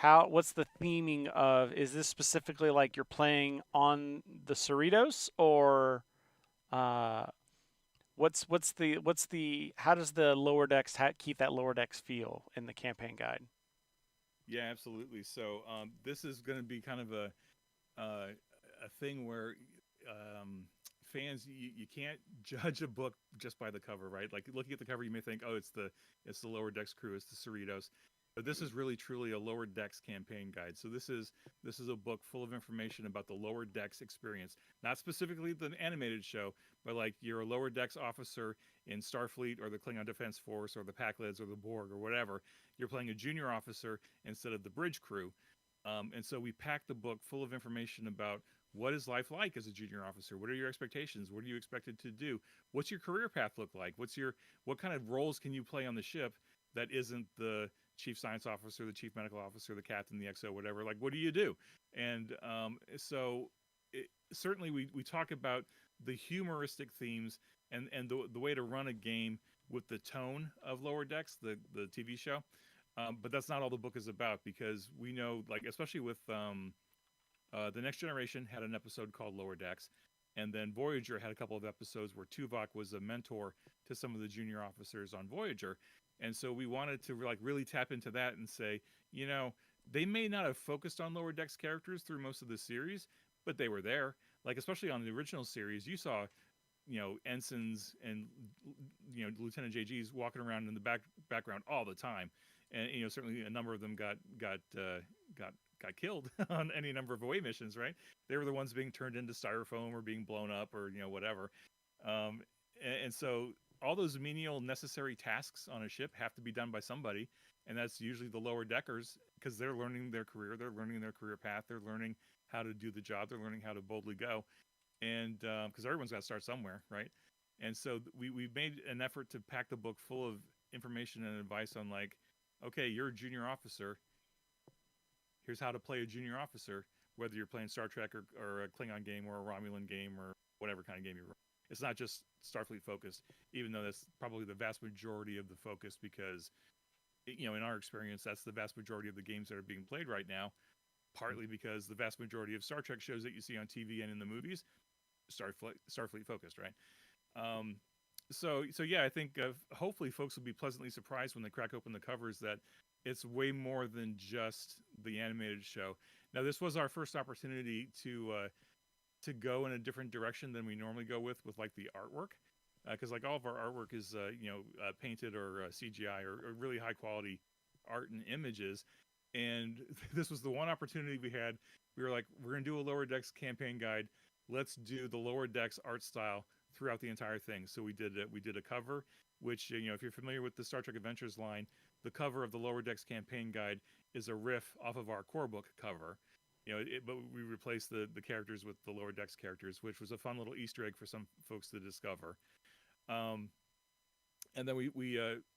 what's the theming of, is this specifically like you're playing on the Cerritos, or uh, what's the how does the Lower Decks keep that Lower Decks feel in the campaign guide? Yeah, absolutely. So this is going to be kind of a thing where fans you can't judge a book just by the cover, right? Like looking at the cover, you may think, oh, it's the Lower Decks crew, it's the Cerritos, but this is really truly a Lower Decks campaign guide. So this is a book full of information about the Lower Decks experience, not specifically the animated show, but like you're a Lower Decks officer in Starfleet or the Klingon Defense Force or the Pakleds or the Borg or whatever. You're playing a junior officer instead of the bridge crew. And so we packed the book full of information about what is life like as a junior officer? What are your expectations? What are you expected to do? What's your career path look like? What kind of roles can you play on the ship that isn't the chief science officer, the chief medical officer, the captain, the XO, whatever? Like, what do you do? And certainly we talk about the humoristic themes and the way to run a game with the tone of Lower Decks, the TV show. But that's not all the book is about, because we know, like, especially with the Next Generation had an episode called Lower Decks, and then Voyager had a couple of episodes where Tuvok was a mentor to some of the junior officers on Voyager. And so we wanted to like really tap into that and say, they may not have focused on Lower Decks characters through most of the series, but they were there. Like, especially on the original series, you saw, ensigns and Lieutenant JGs walking around in the background all the time, and certainly a number of them got killed on any number of away missions, right? They were the ones being turned into styrofoam or being blown up or whatever. And so all those menial necessary tasks on a ship have to be done by somebody, and that's usually the lower deckers, because they're learning their career, they're learning their career path, they're learning how to do the job, they're learning how to boldly go, and because everyone's got to start somewhere, right? And so we made an effort to pack the book full of information and advice on, like, okay, you're a junior officer. Here's how to play a junior officer, whether you're playing Star Trek or a Klingon game or a Romulan game or whatever kind of game you're running. It's not just Starfleet focused, even though that's probably the vast majority of the focus, because, in our experience, that's the vast majority of the games that are being played right now, partly because the vast majority of Star Trek shows that you see on TV and in the movies, Starfleet focused, right? So yeah, I think hopefully folks will be pleasantly surprised when they crack open the covers that it's way more than just the animated show. Now, this was our first opportunity to go in a different direction than we normally go with like the artwork, because like all of our artwork is painted or CGI or really high quality art and images, and this was the one opportunity we had. We were like, we're gonna do a Lower Decks campaign guide. Let's do the Lower Decks art style throughout the entire thing. So we did a cover, which, if you're familiar with the Star Trek Adventures line, the cover of the Lower Decks campaign guide is a riff off of our core book cover. But we replaced the characters with the Lower Decks characters, which was a fun little Easter egg for some folks to discover. And then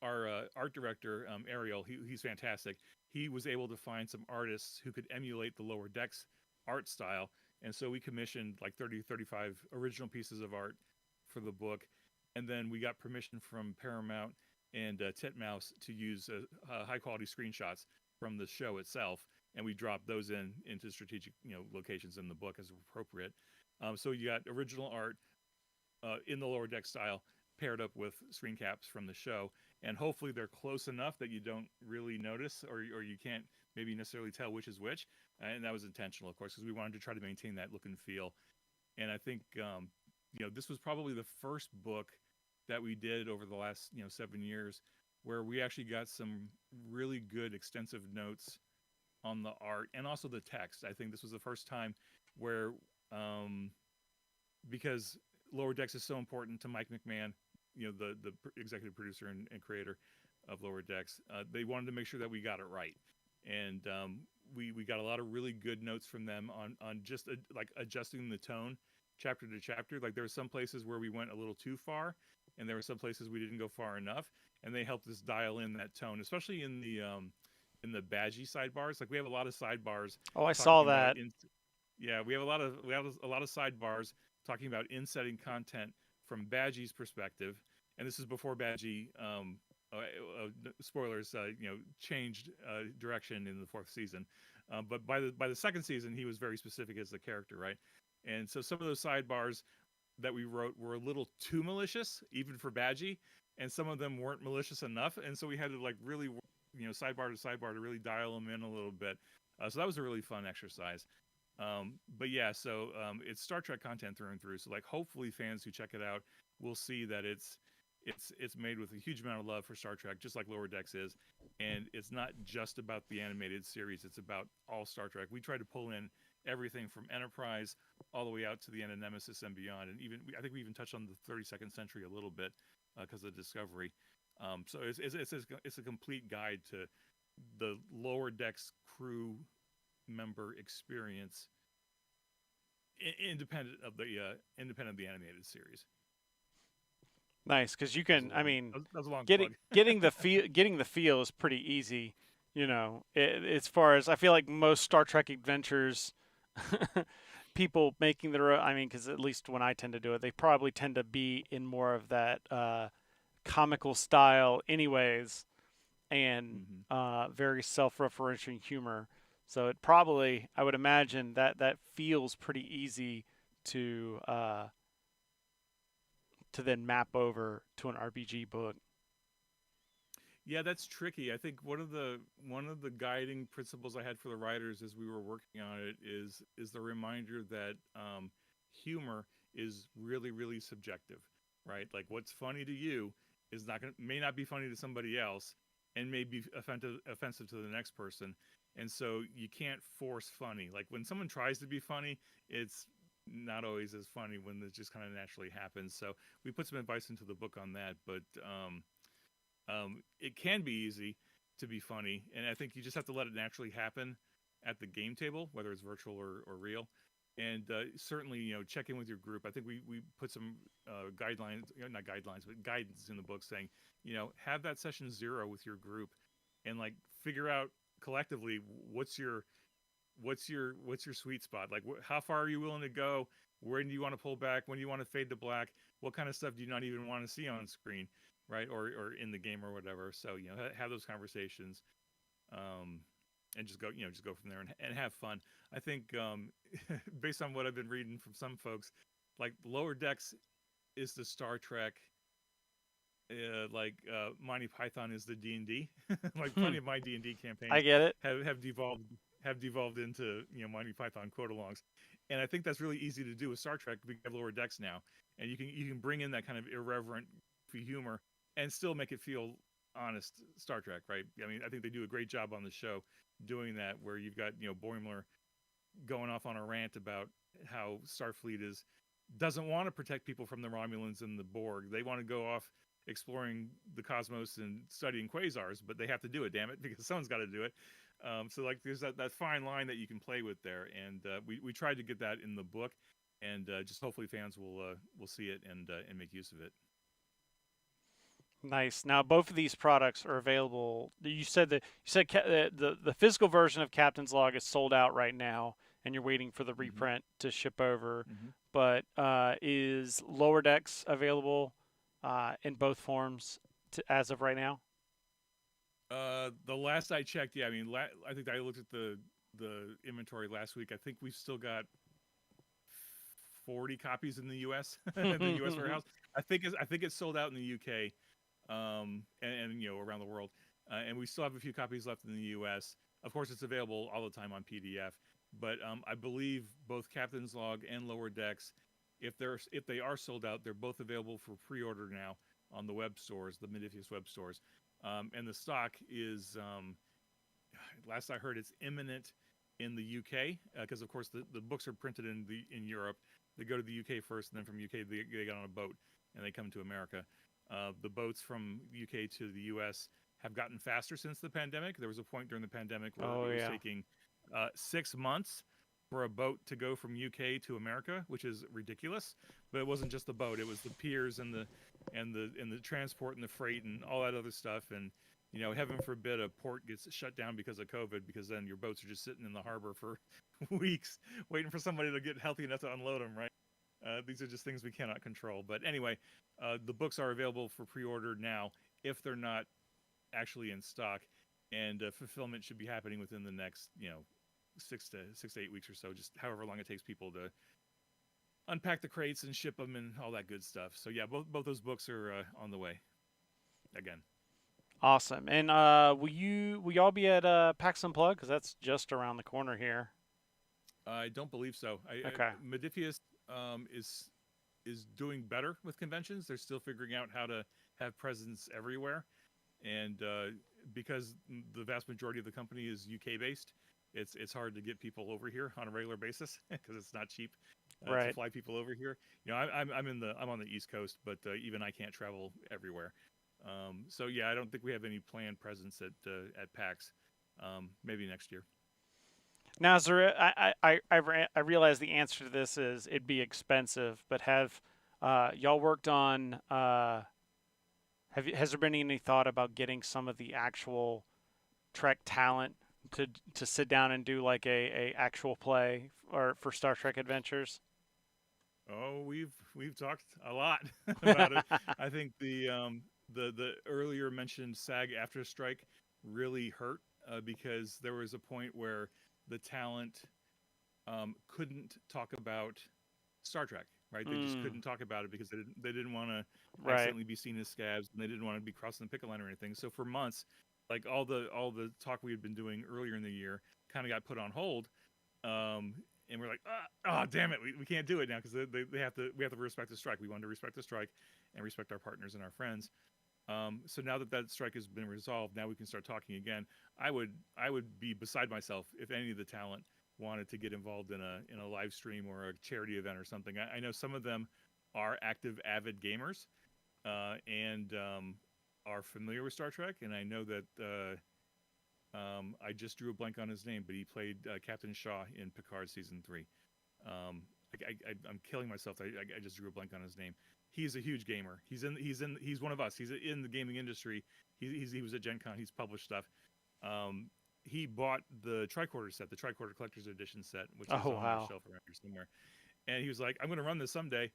our art director, Ariel, he's fantastic. He was able to find some artists who could emulate the Lower Decks art style. And so we commissioned like 35 original pieces of art for the book. And then we got permission from Paramount and Titmouse to use high quality screenshots from the show itself. And we dropped those into strategic locations in the book as appropriate. So you got original art in the Lower Deck style paired up with screen caps from the show, and hopefully they're close enough that you don't really notice or you can't maybe necessarily tell which is which. And that was intentional, of course, because we wanted to try to maintain that look and feel. And I think this was probably the first book that we did over the last 7 years where we actually got some really good extensive notes on the art and also the text. I think this was the first time where because Lower Decks is so important to Mike McMahon, the executive producer and creator of Lower Decks. They wanted to make sure that we got it right, and we got a lot of really good notes from them on just like adjusting the tone chapter to chapter. Like there were some places where we went a little too far, and there were some places we didn't go far enough, and they helped us dial in that tone, especially in the badgie sidebars. Like we have a lot of sidebars. Oh, I saw talking about that. Yeah, we have a lot of sidebars talking about in-setting content from Badgie's perspective, and this is before Badgie, spoilers, changed direction in the 4th season. But by the 2nd season, he was very specific as the character, right? And so some of those sidebars that we wrote were a little too malicious, even for Badgie, and some of them weren't malicious enough, and so we had to like really, sidebar to sidebar to really dial them in a little bit. So that was a really fun exercise. But yeah, so it's Star Trek content through and through. So like, hopefully, fans who check it out will see that it's made with a huge amount of love for Star Trek, just like Lower Decks is. And it's not just about the animated series; it's about all Star Trek. We try to pull in everything from Enterprise all the way out to the end of Nemesis and beyond. And I think we even touched on the 32nd Century a little bit because of Discovery. So it's a complete guide to the Lower Decks crew member experience, independent of the animated series. Nice, because you can. I mean, that was a long getting plug. getting the feel is pretty easy. As far as I feel like most Star Trek adventures, people making their own. I mean, because at least when I tend to do it, they probably tend to be in more of that comical style, anyways, and very self-referential humor. So it probably, I would imagine that feels pretty easy to then map over to an RPG book. Yeah, that's tricky. I think one of the guiding principles I had for the writers as we were working on it is the reminder that humor is really, really subjective, right? Like what's funny to you may not be funny to somebody else, and may be offensive to the next person. And so you can't force funny. Like when someone tries to be funny, it's not always as funny when it just kind of naturally happens. So we put some advice into the book on that, but it can be easy to be funny, and I think you just have to let it naturally happen at the game table, whether it's virtual or real. And certainly, check in with your group. I think we put some guidelines, not guidelines, but guidance in the book saying, have that session 0 with your group, and like figure out collectively what's your sweet spot. Like how far are you willing to go? When do you want to pull back? When do you want to fade to black? What kind of stuff do you not even want to see on screen, right? Or in the game or whatever. So have those conversations, and just go from there and have fun. I think based on what I've been reading from some folks, like Lower Decks is the Star Trek, like Monty Python is the D&D. Like plenty of my D&D campaigns, I get it, have devolved into Monty Python quote-alongs, and I think that's really easy to do with Star Trek. We have Lower Decks now, and you can bring in that kind of irreverent humor and still make it feel honest Star Trek, right? I mean, I think they do a great job on the show doing that, where you've got Boimler going off on a rant about how Starfleet doesn't want to protect people from the Romulans and the Borg. They want to go off exploring the cosmos and studying quasars, but they have to do it, damn it, because someone's got to do it. So like there's that fine line that you can play with there, and we tried to get that in the book, and just hopefully fans will see it and make use of it. Nice. Now both of these products are available. You said the physical version of Captain's Log is sold out right now, and you're waiting for the reprint to ship over. But is Lower Decks available in both forms as of right now? The last I checked, yeah. I mean, I think I looked at the inventory last week. I think we've still got 40 copies in the U.S. in the U.S. warehouse. I think it's sold out in the UK, and around the world. And we still have a few copies left in the U.S. Of course, it's available all the time on PDF. But I believe both Captain's Log and Lower Decks, if they are sold out, they're both available for pre-order now on the web stores, the Modiphius web stores. And the stock is, last I heard, it's imminent in the UK, because of course the books are printed in Europe. They go to the UK first, and then from UK they get on a boat and they come to America. The boats from UK to the US have gotten faster since the pandemic. There was a point during the pandemic where Oh it was yeah. taking 6 months for a boat to go from UK to America, which is ridiculous. But it wasn't just the boat; it was the piers and the transport and the freight and all that other stuff. And heaven forbid a port gets shut down because of COVID, because then your boats are just sitting in the harbor for weeks waiting for somebody to get healthy enough to unload them. Right? These are just things we cannot control. But anyway, the books are available for pre-order now if they're not actually in stock, and fulfillment should be happening within the next 6 to 8 weeks or so, just however long it takes people to unpack the crates and ship them and all that good stuff. So yeah, both those books are on the way again. Awesome. And will y'all be at PAX Unplugged? Because that's just around the corner here. I don't believe so. Okay. Modiphius is doing better with conventions. They're still figuring out how to have presence everywhere, and because the vast majority of the company is UK based, it's hard to get people over here on a regular basis because it's not cheap to Right. fly people over here. I'm on the East Coast, but even I can't travel everywhere. So yeah, I don't think we have any planned presence at PAX. Maybe next year. Now, is there? I realize the answer to this is it'd be expensive, but have y'all worked on? Has there been any thought about getting some of the actual Trek talent to sit down and do like a actual play or for Star Trek Adventures? Oh, we've talked a lot about it. I think the earlier mentioned SAG after strike really hurt because there was a point where the talent couldn't talk about Star Trek, right? They just couldn't talk about it because they didn't want to Right. accidentally be seen as scabs, and they didn't want to be crossing the picket line or anything. So for months, like all the talk we had been doing earlier in the year kind of got put on hold. And we're like, oh, damn it, we can't do it now because we have to respect the strike. We wanted to respect the strike and respect our partners and our friends. So now that strike has been resolved, now we can start talking again. I would be beside myself if any of the talent wanted to get involved in a live stream or a charity event or something. I know some of them are active, avid gamers and are familiar with Star Trek, and I know that I just drew a blank on his name, but he played Captain Shaw in Picard season 3. I'm killing myself. I just drew a blank on his name. He's a huge gamer. He's one of us. He's in the gaming industry. He was at Gen Con. He's published stuff. He bought the tricorder set, the tricorder collector's edition set, which is on my shelf around here somewhere. And he was like, "I'm going to run this someday."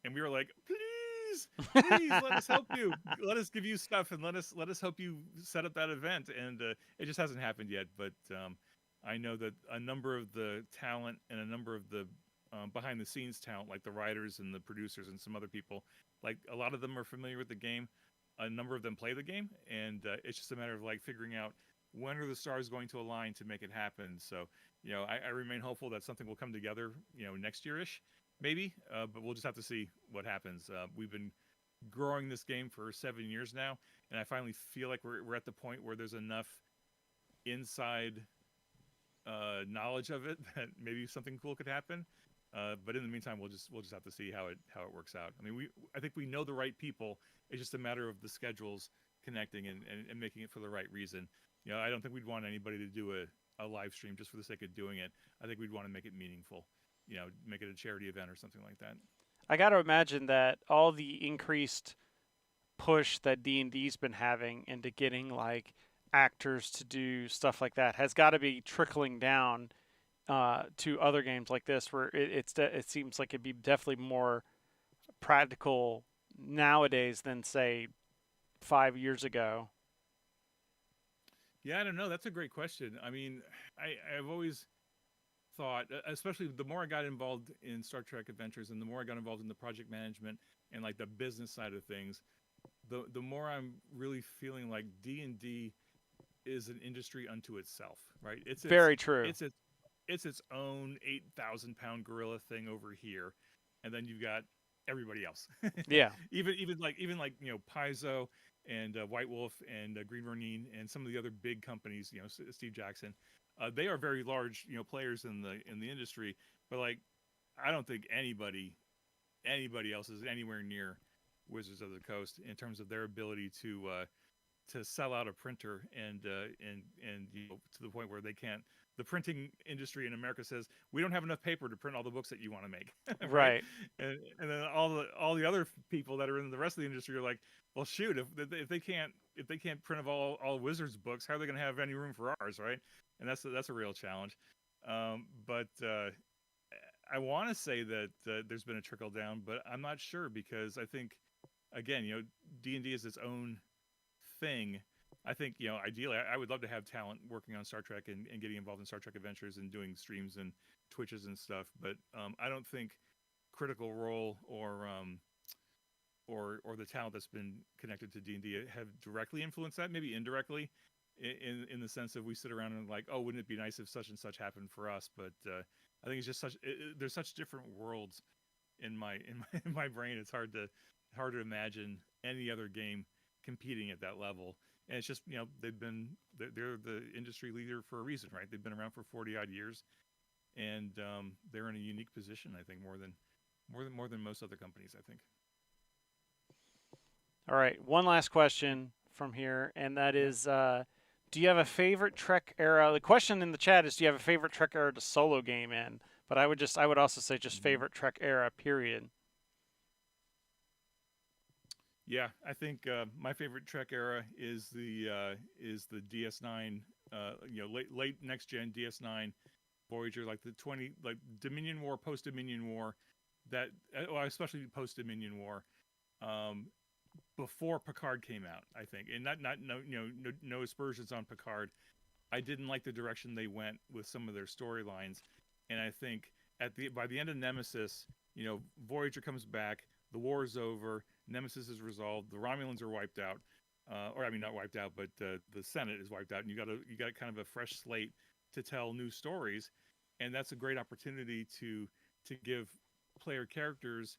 And we were like, "Please, let us help you. Let us give you stuff, and let us help you set up that event." And it just hasn't happened yet. But I know that a number of the talent and a number of the behind the scenes talent, like the writers and the producers and some other people, like a lot of them are familiar with the game. A number of them play the game, and it's just a matter of like figuring out when are the stars going to align to make it happen. So I remain hopeful that something will come together next year-ish maybe, but we'll just have to see what happens. We've been growing this game for 7 years now, and I finally feel like we're at the point where there's enough inside knowledge of it that maybe something cool could happen. But in the meantime, we'll just have to see how it works out. I mean, I think we know the right people. It's just a matter of the schedules connecting and making it for the right reason. I don't think we'd want anybody to do a live stream just for the sake of doing it. I think we'd want to make it meaningful. Make it a charity event or something like that. I got to imagine that all the increased push that D&D's been having into getting like actors to do stuff like that has got to be trickling down to other games like this, where it seems like it'd be definitely more practical nowadays than say 5 years ago. Yeah, I don't know. That's a great question. I mean, I've always thought, especially the more I got involved in Star Trek Adventures and the more I got involved in the project management and like the business side of things, the more I'm really feeling like D&D is an industry unto itself, right? It's very true. It's its own 8,000-pound gorilla thing over here, and then you've got everybody else. Yeah. even like Paizo and White Wolf and Green Ronin and some of the other big companies, Steve Jackson. They are very large, players in the industry, but like I don't think anybody else is anywhere near Wizards of the Coast in terms of their ability to sell out a printer and to the point where they can't. The printing industry in America says we don't have enough paper to print all the books that you want to make, Right. And then all the other people that are in the rest of the industry are like, well, shoot, if they can't print of all Wizards books, how are they going to have any room for ours, right? And that's a real challenge. But I want to say that there's been a trickle down, but I'm not sure because I think again, D&D is its own thing. I think, ideally, I would love to have talent working on Star Trek and getting involved in Star Trek Adventures and doing streams and Twitches and stuff. But I don't think Critical Role or the talent that's been connected to D&D have directly influenced that. Maybe indirectly, in the sense of we sit around and like, oh, wouldn't it be nice if such and such happened for us? But I think it's just there's such different worlds in my brain. It's hard to imagine any other game competing at that level. And it's just, they're the industry leader for a reason, right? They've been around for 40 odd years, and they're in a unique position, I think, more than most other companies, I think. All right, one last question from here, and that is, do you have a favorite Trek era? The question in the chat is, do you have a favorite Trek era to solo game in? But I would also say just favorite Trek era, period. Yeah, I think my favorite Trek era is the DS9, late next gen DS9 Voyager, like Dominion War, post Dominion War, especially post Dominion War, before Picard came out, I think, and no aspersions on Picard. I didn't like the direction they went with some of their storylines, and I think by the end of Nemesis, Voyager comes back, the war is over. Nemesis is resolved. The Romulans are wiped out, not wiped out, but the Senate is wiped out, and you got kind of a fresh slate to tell new stories, and that's a great opportunity to give player characters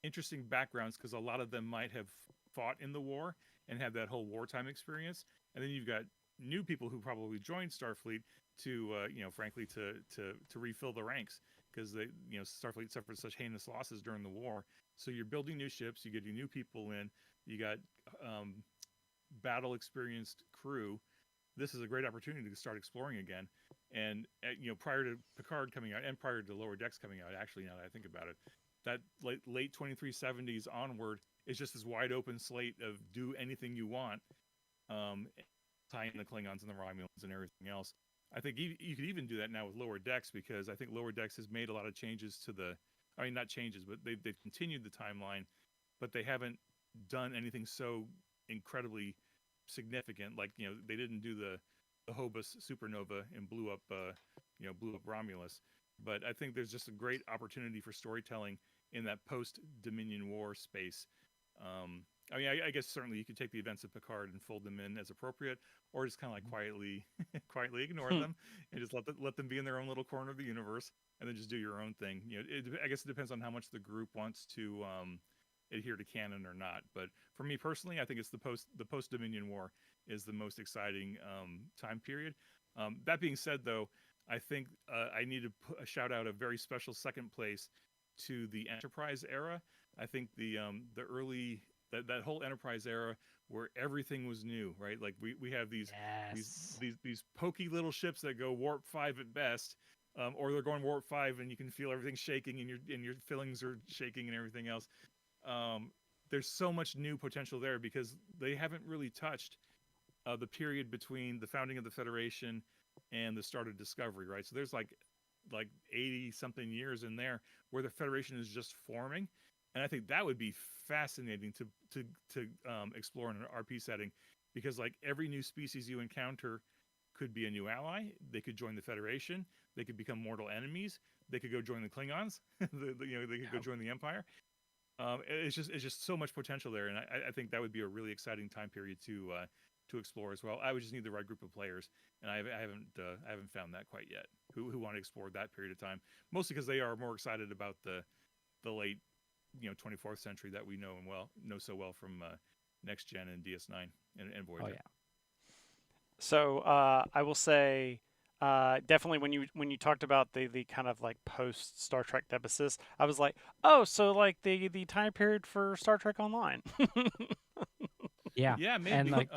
interesting backgrounds because a lot of them might have fought in the war and have that whole wartime experience, and then you've got new people who probably joined Starfleet to frankly to refill the ranks because Starfleet suffered such heinous losses during the war. So you're building new ships, you're getting new people in, you got battle experienced crew. This is a great opportunity to start exploring again. And prior to Picard coming out and prior to Lower Decks coming out, actually, now that I think about it, that late 2370s onward is just this wide open slate of do anything you want, tie in the Klingons and the Romulans and everything else. I think you could even do that now with Lower Decks because I think Lower Decks has made a lot of changes to not changes, but they've continued the timeline, but they haven't done anything so incredibly significant. Like, they didn't do the Hobus supernova and blew up Romulus. But I think there's just a great opportunity for storytelling in that post-Dominion War space. I guess certainly you could take the events of Picard and fold them in as appropriate, or just kind of like quietly ignore them and just let them be in their own little corner of the universe, and then just do your own thing. I guess it depends on how much the group wants to adhere to canon or not. But for me personally, I think it's the post Dominion War is the most exciting time period. That being said, though, I think I need to shout out a very special second place to the Enterprise era. I think the early that whole Enterprise era where everything was new, right? Like we have these pokey little ships that go warp 5 at best, or they're going warp 5 and you can feel everything shaking and your fillings are shaking and everything else. There's so much new potential there because they haven't really touched the period between the founding of the Federation and the start of Discovery, right? So there's like 80 something years in there where the Federation is just forming. And I think that would be fascinating to explore in an RP setting, because like every new species you encounter could be a new ally. They could join the Federation. They could become mortal enemies. They could go join the Klingons. They could go join the Empire. It's just so much potential there, and I think that would be a really exciting time period to explore as well. I would just need the right group of players, and I haven't found that quite yet. Who want to explore that period of time, mostly because they are more excited about the late 24th century that we know so well from Next Gen and DS9 and Voyager. Oh yeah. So I will say definitely when you talked about the kind of like post Star Trek nemesis, I was like, oh, so like the time period for Star Trek Online. Yeah, Yeah, maybe. and like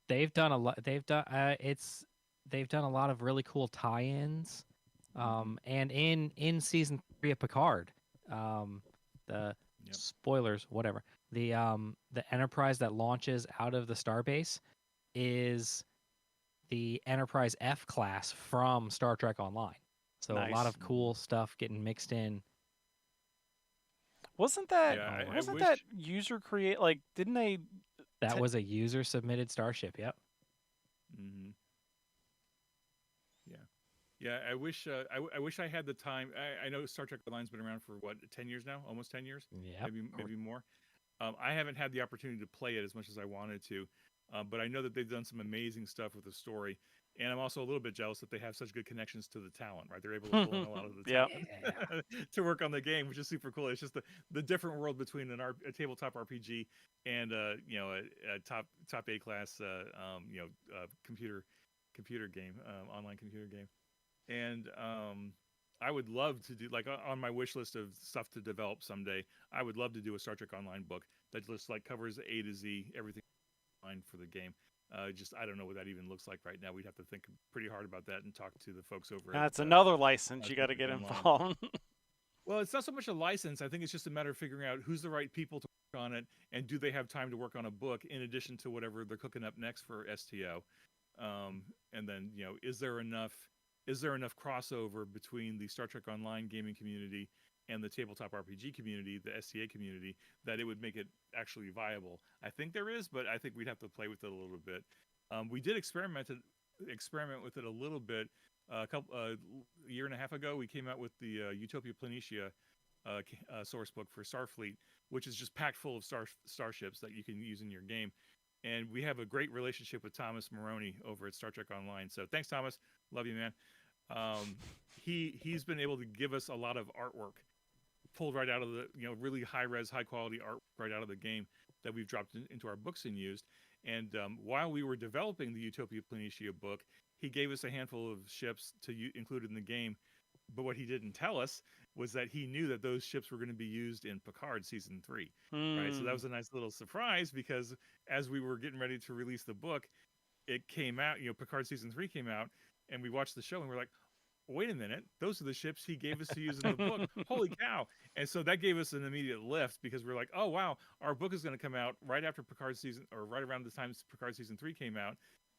they've done a lot. They've done a lot of really cool tie-ins. And in season 3 of Picard, the Yep. spoilers, whatever. The Enterprise that launches out of the starbase is the Enterprise F class from Star Trek Online. So a lot Nice. of cool stuff getting mixed in. Wasn't that Yeah, I wasn't wish. that user create like didn't they? That was a user submitted starship. Yep. hmm Yeah, yeah. I wish. I wish I had the time. I know Star Trek Online's been around for what 10 years now, almost 10 years, Yep. maybe more. I haven't had the opportunity to play it as much as I wanted to, but I know that they've done some amazing stuff with the story. And I'm also a little bit jealous that they have such good connections to the talent, right? They're able to pull in a lot of the Yep. talent to work on the game, which is super cool. It's just the different world between a tabletop RPG and a top A class computer game, online computer game. And I would love to do like on my wish list of stuff to develop someday. I would love to do a Star Trek Online book that just like covers A to Z everything online for the game. Just I don't know what that even looks like right now. We'd have to think pretty hard about that and talk to the folks over That's at another license you Star got to Trek get Online. involved. Well, it's not so much a license. I think it's just a matter of figuring out who's the right people to work on it, and do they have time to work on a book in addition to whatever they're cooking up next for STO. And then is there enough crossover between the Star Trek Online gaming community and the tabletop RPG community, the STA community, that it would make it actually viable? I think there is, but I think we'd have to play with it a little bit. We did experiment with it a little bit. A year and a half ago, we came out with the Utopia Planitia source book for Starfleet, which is just packed full of starships that you can use in your game. And we have a great relationship with Thomas Maroney over at Star Trek Online. So thanks, Thomas. Love you, man. He's been able to give us a lot of artwork pulled right out of the really high res, high quality art right out of the game that we've dropped into our books and used. And while we were developing the Utopia Planitia book, he gave us a handful of ships to include in the game. But what he didn't tell us was that he knew that those ships were going to be used in Picard season 3. Right. So that was a nice little surprise, because as we were getting ready to release the book, it came out, Picard season 3 came out, and we watched the show and we're like, wait a minute, those are the ships he gave us to use in the book. Holy cow. And so that gave us an immediate lift, because we're like, oh wow, our book is going to come out right after Picard season, or right around the time Picard season 3 came out.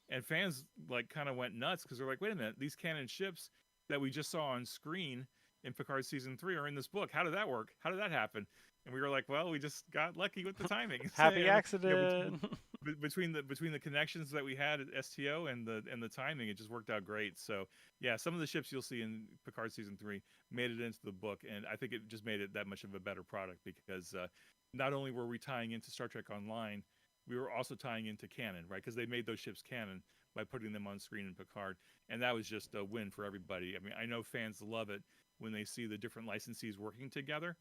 And fans like kind of went nuts, because they're like, wait a minute, these canon ships that we just saw on screen in Picard season 3 are in this book. How did that work? How did that happen? And we were like, well, we just got lucky with the timing. Happy accident. Between the connections that we had at STO and the timing, it just worked out great. So yeah, some of the ships you'll see in Picard season 3 made it into the book, and I think it just made it that much of a better product, because not only were we tying into Star Trek Online, we were also tying into canon, right? Because they made those ships canon by putting them on screen in Picard, and that was just a win for everybody. I mean, I know fans love it when they see the different licensees working together,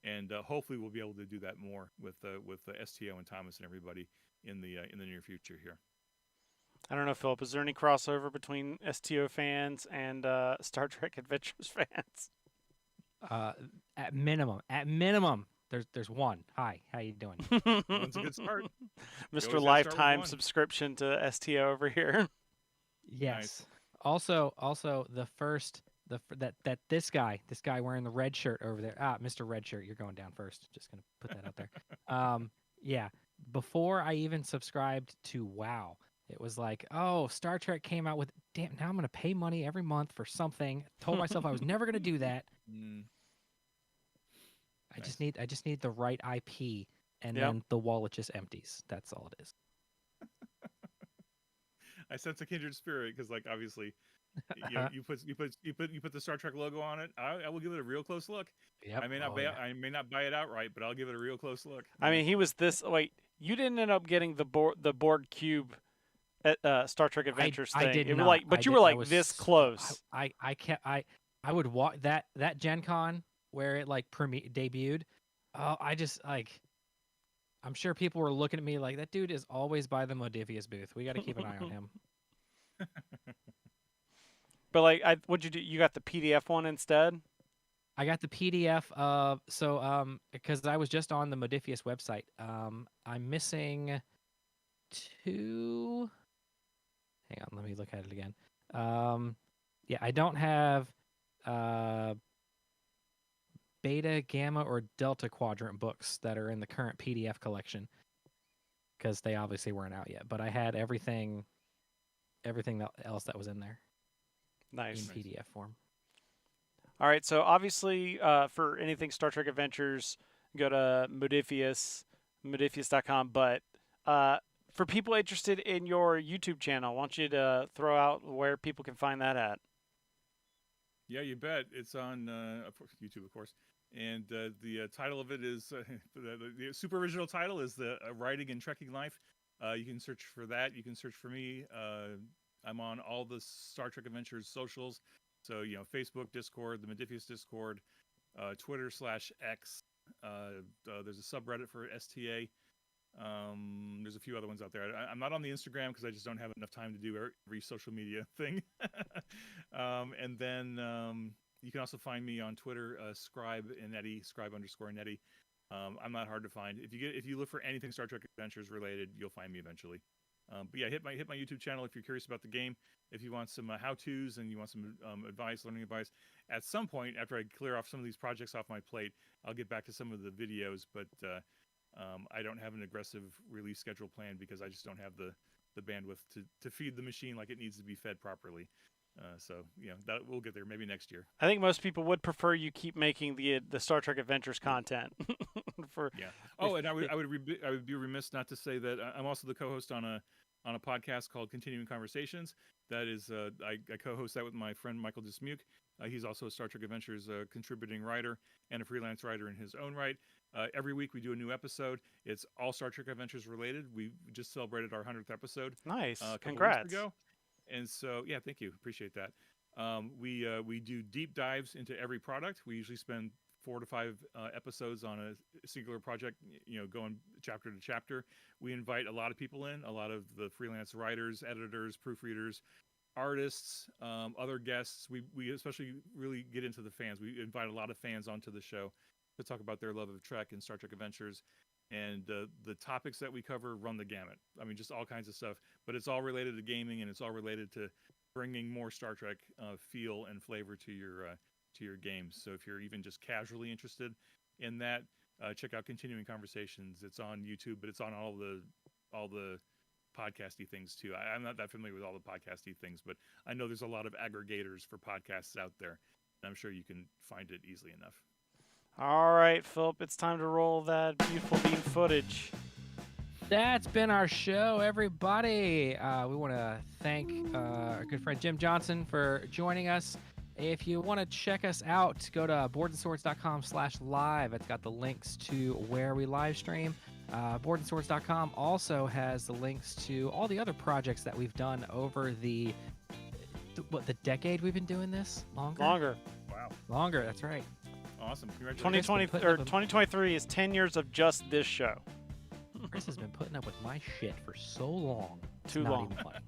and hopefully we'll be able to do that more with STO and Thomas and everybody in the near future here. I don't know, Philip. Is there any crossover between STO fans and Star Trek Adventures fans? At minimum, there's one. Hi, how you doing? One's a good start. Mr. Lifetime subscription to STO over here. Yes. Nice. Also the first that this guy wearing the red shirt over there. Mr. Red Shirt, you're going down first. Just gonna put that out there. Yeah. Before I even subscribed to WoW, it was like, oh, Star Trek came out with. Damn, now I'm gonna pay money every month for something. Told myself I was never gonna do that. I just need the right IP, and then the wallet just empties. That's all it is. I sense a kindred spirit, because, like, obviously, you put the Star Trek logo on it. I will give it a real close look. Yep. I may not buy it outright, but I'll give it a real close look. I mean, he was this. Wait, you didn't end up getting the board cube at Star Trek Adventures thing. I did it not. Like, but you were like this close. I would walk that Gen Con where it like debuted. Oh, I just like. I'm sure people were looking at me like, that dude is always by the Modiphius booth. We got to keep an eye on him. But like, what'd you do? You got the PDF one instead? I got the PDF of because I was just on the Modiphius website. I'm missing 2. Hang on, let me look at it again. Yeah, I don't have beta, gamma, or delta quadrant books that are in the current PDF collection because they obviously weren't out yet. But I had everything else that was in there Nice. in PDF form. All right, so obviously for anything Star Trek Adventures, go to Modiphius.com. But for people interested in your YouTube channel, I want you to throw out where people can find that at. Yeah, you bet. It's on YouTube, of course. And the title of it is the super original title is the Writing and Trekking Life. You can search for that. You can search for me. I'm on all the Star Trek Adventures socials. So, Facebook, Discord, the Modiphius Discord, Twitter/X. There's a subreddit for STA. There's a few other ones out there. I'm not on the Instagram because I just don't have enough time to do every social media thing. And then you can also find me on Twitter, Scribe_Netty. I'm not hard to find. If you look for anything Star Trek Adventures related, you'll find me eventually. But yeah, hit my YouTube channel if you're curious about the game. If you want some how-tos and you want some learning advice. At some point, after I clear off some of these projects off my plate, I'll get back to some of the videos. But I don't have an aggressive release schedule planned because I just don't have the bandwidth to feed the machine like it needs to be fed properly. So that we'll get there maybe next year. I think most people would prefer you keep making the Star Trek Adventures content. And I would be remiss not to say that I'm also the co-host on a podcast called Continuing Conversations. That is, I co-host that with my friend Michael Dismuke. He's also a Star Trek Adventures contributing writer and a freelance writer in his own right. Every week we do a new episode. It's all Star Trek Adventures related. We just celebrated our 100th episode. Nice. A couple Congrats. weeks ago. And so, yeah, thank you. Appreciate that. We do deep dives into every product. We usually spend 4 to 5 episodes on a singular project, going chapter to chapter. We invite a lot of people in, a lot of the freelance writers, editors, proofreaders, artists, other guests. We especially really get into the fans. We invite a lot of fans onto the show to talk about their love of Trek and Star Trek Adventures. And the topics that we cover run the gamut. I mean, just all kinds of stuff. But it's all related to gaming, and it's all related to bringing more Star Trek feel and flavor to your games. So if you're even just casually interested in that, check out Continuing Conversations. It's on YouTube, but it's on all the podcasty things too. I'm not that familiar with all the podcasty things, but I know there's a lot of aggregators for podcasts out there, and I'm sure you can find it easily enough. All right, Philip, it's time to roll that beautiful beam footage. That's been our show, everybody. We want to thank our good friend Jim Johnson for joining us. If you want to check us out, go to boardsandswords.com/live. It's got the links to where we live stream. Boardandswords.com also has the links to all the other projects that we've done over the decade we've been doing this? Longer. Wow. Longer, that's right. Awesome. Congratulations. 2023 is 10 years of just this show. Chris has been putting up with my shit for so long. Too Not long. even funny.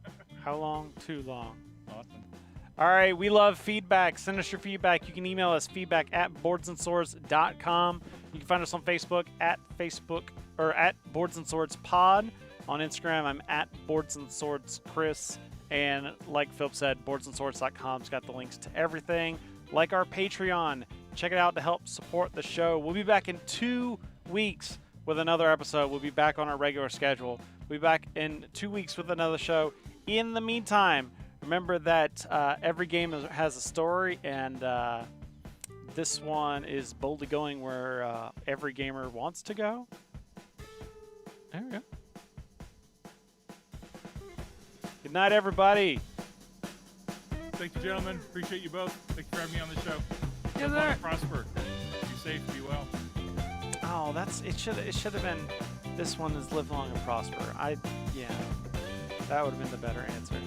How long? Too long. Awesome. All right, we love feedback. Send us your feedback. You can email us feedback@boardsandswords.com. You can find us on Facebook at Boards and Swords Pod. On Instagram, I'm at Boards and Swords Chris. And like Philip said, boardsandswords.com's got the links to everything. Like our Patreon. Check it out to help support the show. We'll be back in 2 weeks with another episode. We'll be back on our regular schedule. We'll be back in 2 weeks with another show. In the meantime, remember that every game has a story, and this one is boldly going where every gamer wants to go. There we go. Good night, everybody. Thank you, gentlemen. Appreciate you both. Thank you for having me on the show. Yes, Live long sir. and prosper. Be safe. Be well. Oh, it should have been. This one is live long and prosper. That would have been the better answer.